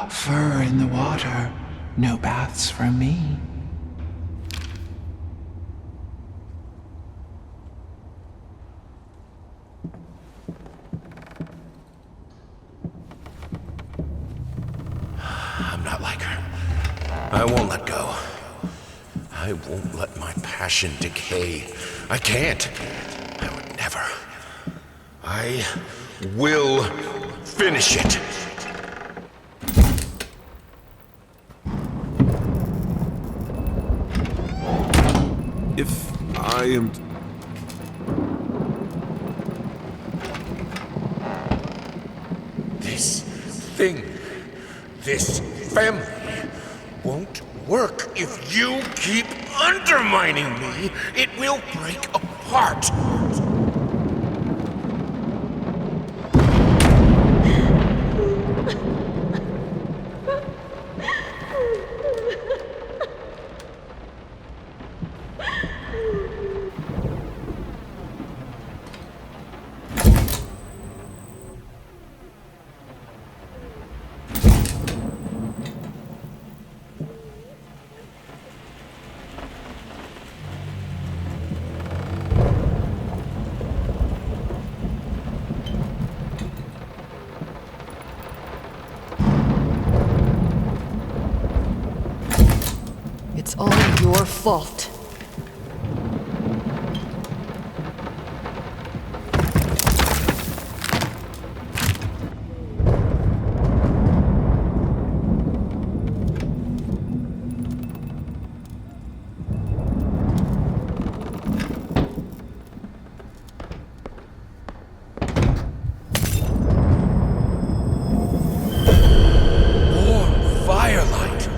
Fur in the water. No baths from me. I'm not like her. I won't let go. I won't let my passion decay. I can't. I would never. I will finish it. If I am... This thing, this family, won't work if you keep undermining me. It will break apart. fault. Firelight.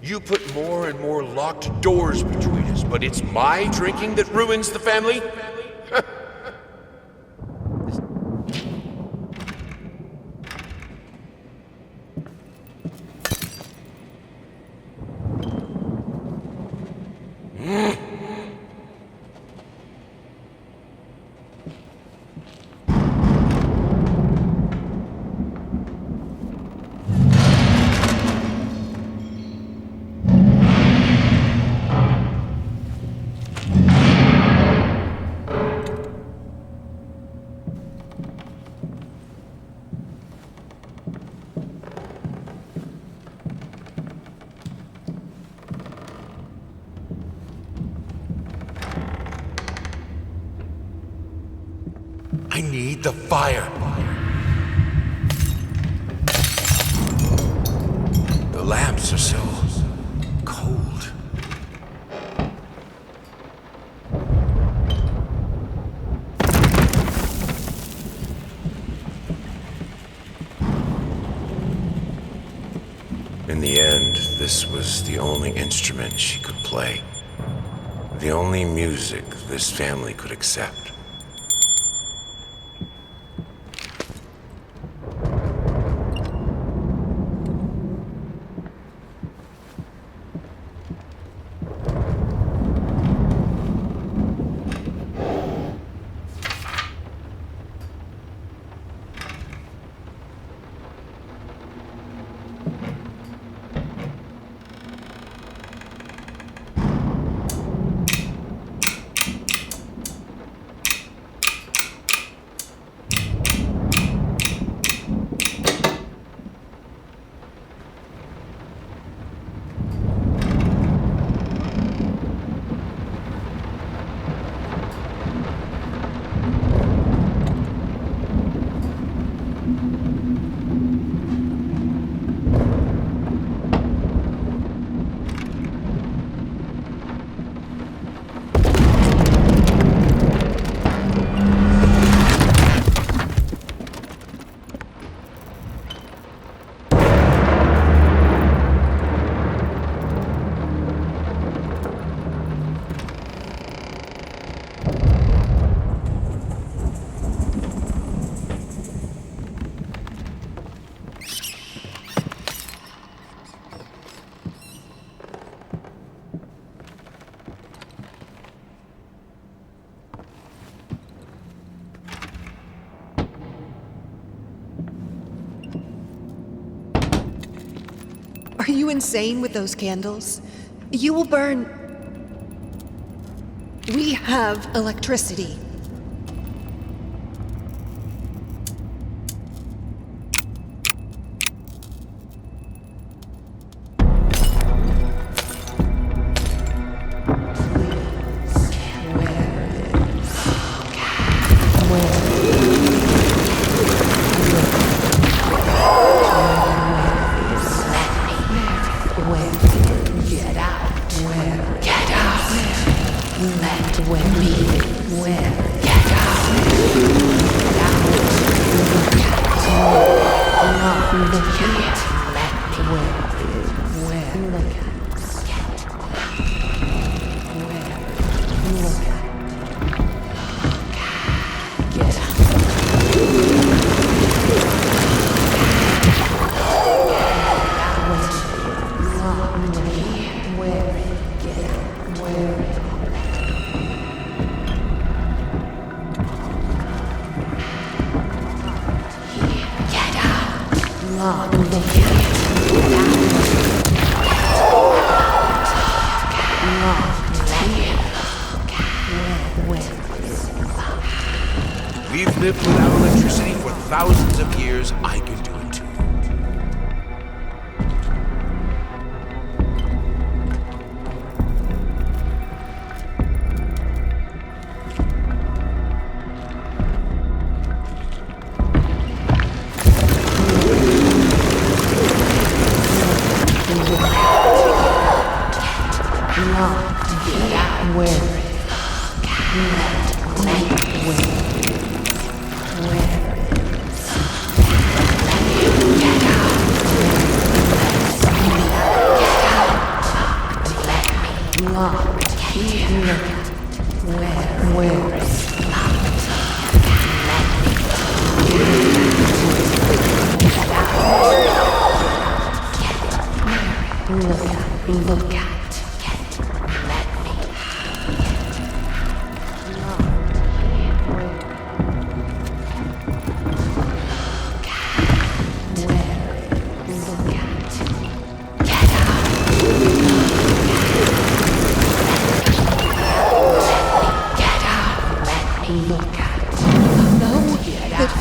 You put more and more locked doors between us, but it's my drinking that ruins the family? I need the fire. The lamps are so cold. In the end, this was the only instrument she could play. The only music this family could accept. Are you insane with those candles? You will burn. We have electricity. Let me. Where? We've lived without electricity for thousands of years. I can do it too.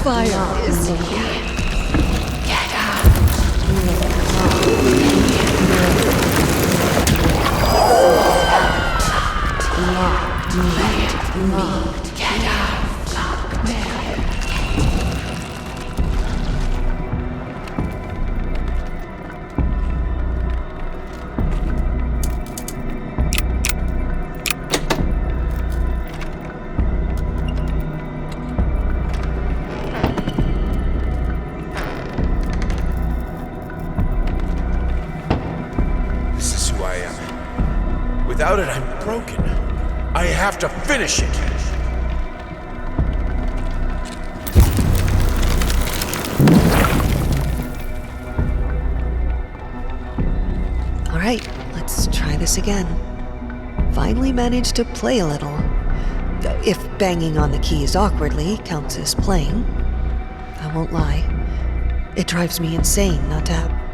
Fire is Without it, I'm broken. I have to finish it. All right, let's try this again. Finally managed to play a little. If banging on the keys awkwardly counts as playing. I won't lie. It drives me insane not to have...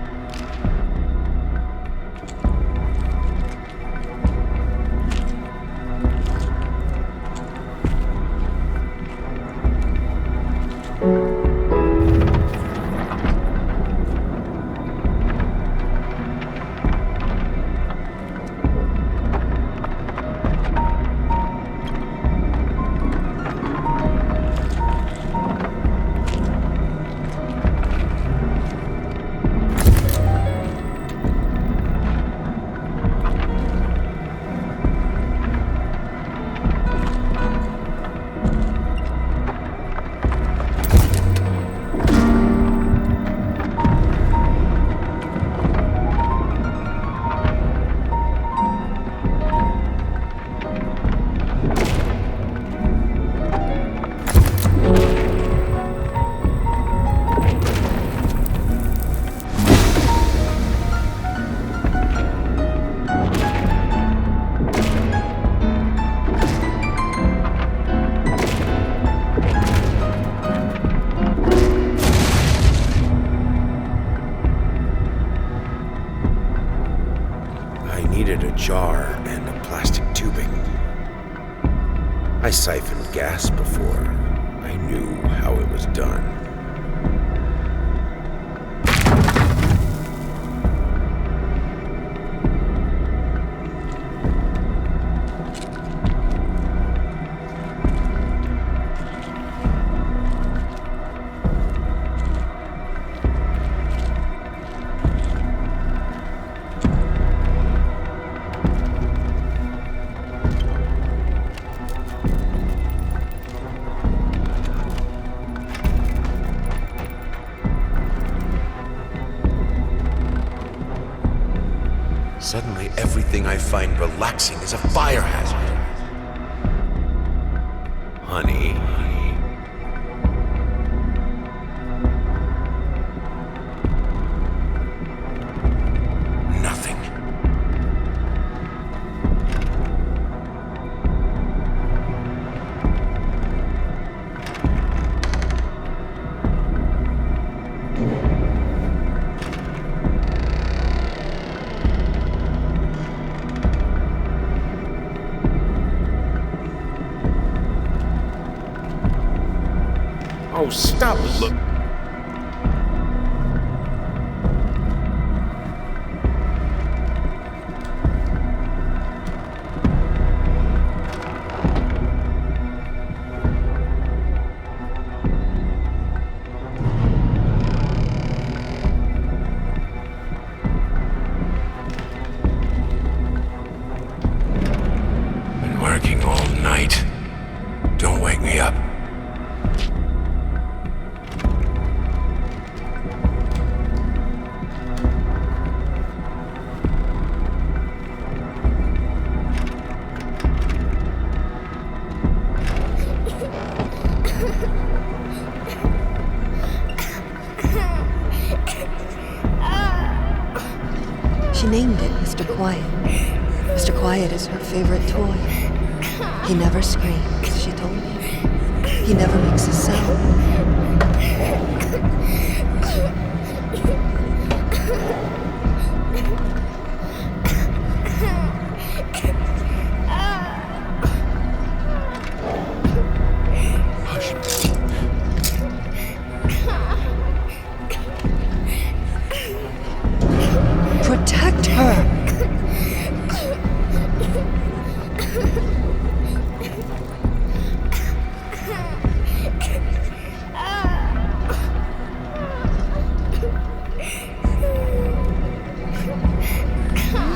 jar and a plastic tubing. I siphoned gas before. I knew how it was done. Suddenly, everything I find relaxing is a fire hazard. Honey. Nothing. Oh, stop. Look. Been working all night. Don't wake me up. She named it Mr. Quiet. Mr. Quiet is her favorite toy. He never screams, she told me. He never makes a sound. Protect her!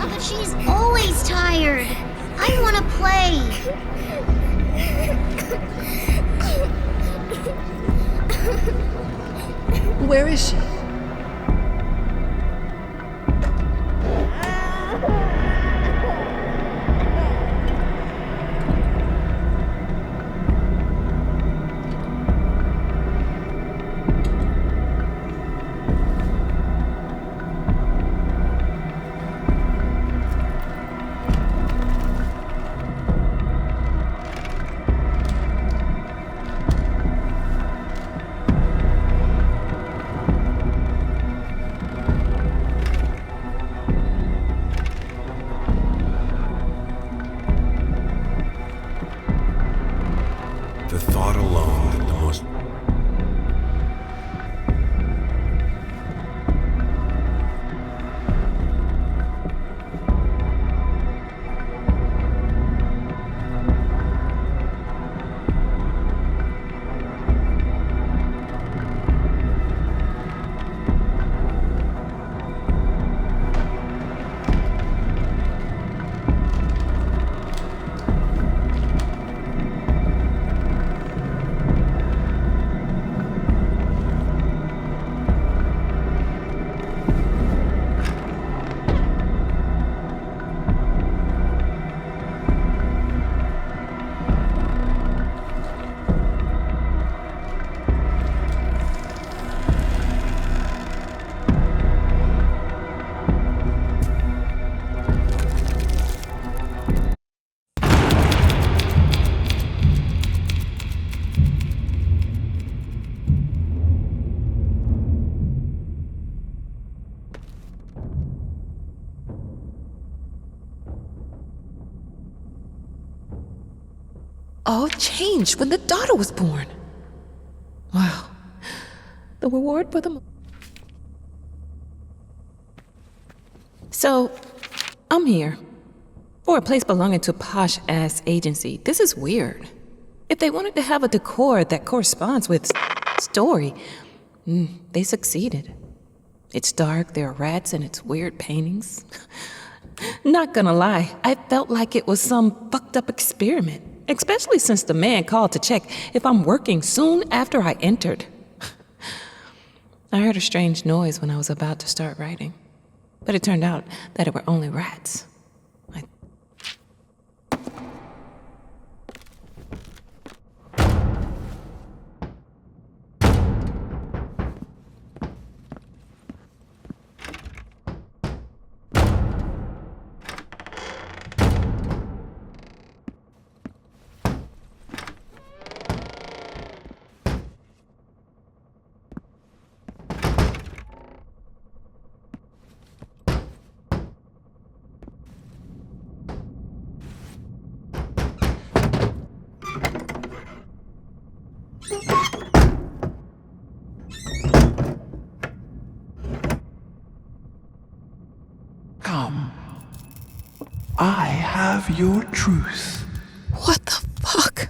But she's always tired. I want to play. Where is she? The thought alone that the most... All changed when the daughter was born. Wow. The reward for the... So, I'm here. For a place belonging to a posh-ass agency. This is weird. If they wanted to have a decor that corresponds with story, they succeeded. It's dark, there are rats, and it's weird paintings. Not gonna lie, I felt like it was some fucked up experiment. Especially since the man called to check if I'm working soon after I entered. I heard a strange noise when I was about to start writing. But it turned out that it were only rats. Come. I have your truth. What the fuck?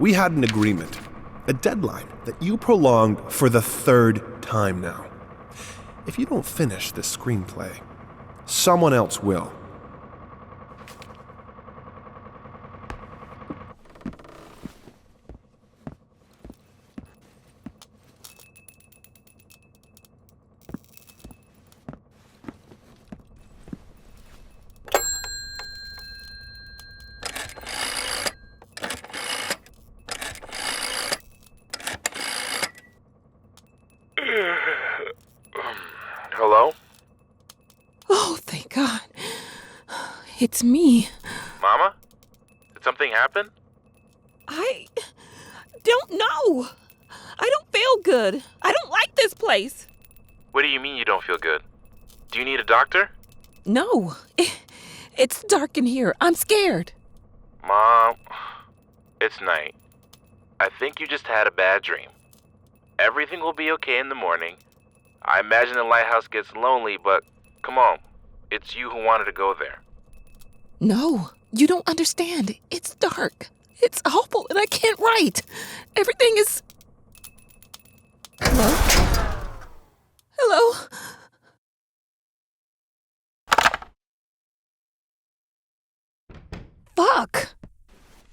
We had an agreement, a deadline that you prolonged for the third time now. If you don't finish this screenplay, someone else will. Hello? Oh, thank God. It's me. Mama? Did something happen? I don't know. I don't feel good. I don't like this place. What do you mean you don't feel good? Do you need a doctor? No. It's dark in here. I'm scared. Mom, it's night. I think you just had a bad dream. Everything will be okay in the morning. I imagine the lighthouse gets lonely, but come on. It's you who wanted to go there. No, you don't understand. It's dark. It's awful, and I can't write. Everything is... Hello? Hello? Fuck!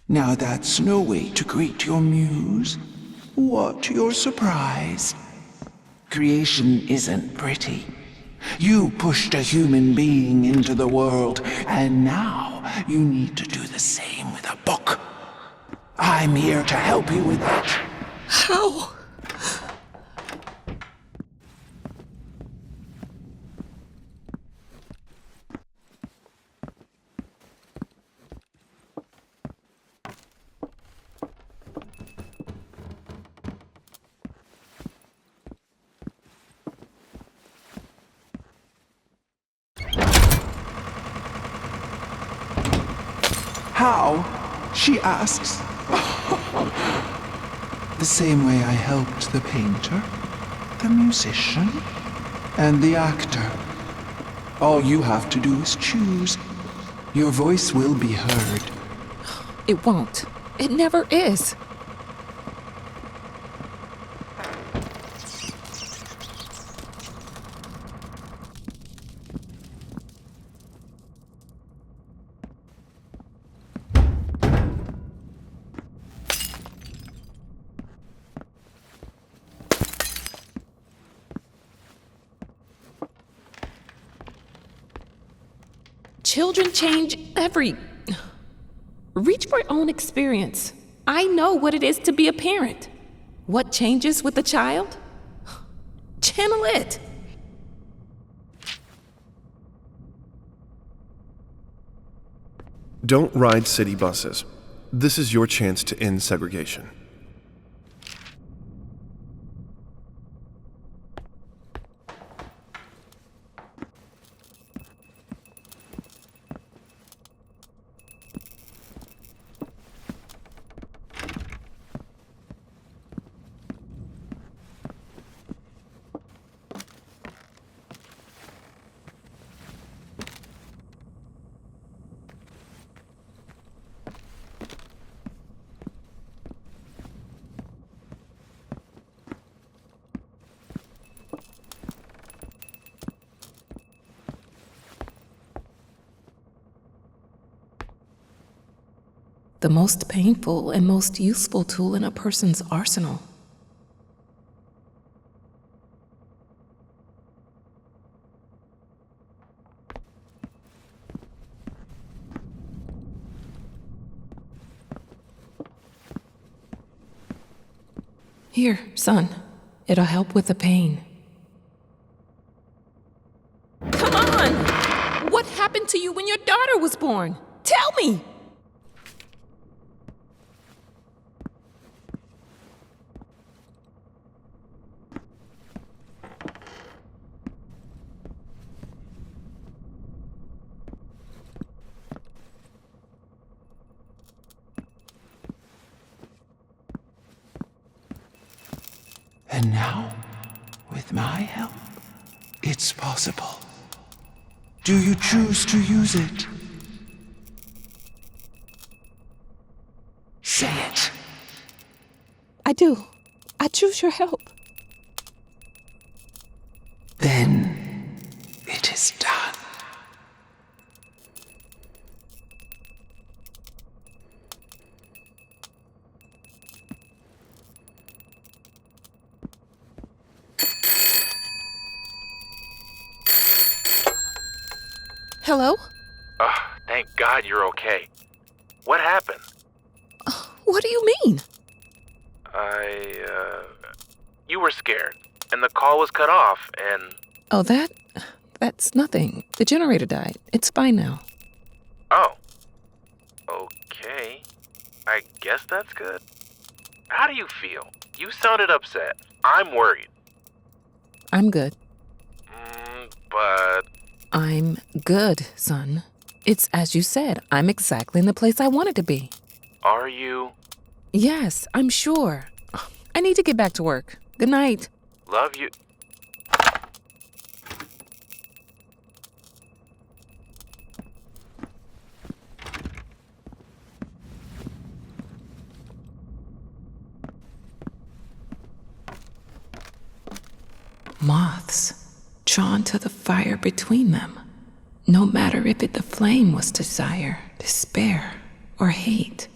Now that's no way to greet your muse. What, you're surprised? Creation isn't pretty. You pushed a human being into the world, and now you need to do the same with a book. I'm here to help you with that. How? How? She asks. The same way I helped the painter, the musician, and the actor. All you have to do is choose. Your voice will be heard. It won't. It never is. Children change Reach for your own experience. I know what it is to be a parent. What changes with the child? Channel it. Don't ride city buses. This is your chance to end segregation. The most painful and most useful tool in a person's arsenal. Here, son. It'll help with the pain. Come on! What happened to you when your daughter was born? Tell me! And now, with my help, it's possible. Do you choose to use it? Say it. I do. I choose your help. Then it is done. Hello? Thank God you're okay. What happened? What do you mean? You were scared, and the call was cut off, and... Oh, that's nothing. The generator died. It's fine now. Oh. Okay. I guess that's good. How do you feel? You sounded upset. I'm worried. I'm good. But... I'm good, son. It's as you said. I'm exactly in the place I wanted to be. Are you? Yes, I'm sure. I need to get back to work. Good night. Love you. Moths, drawn to the fire between them, no matter if the flame was desire, despair, or hate.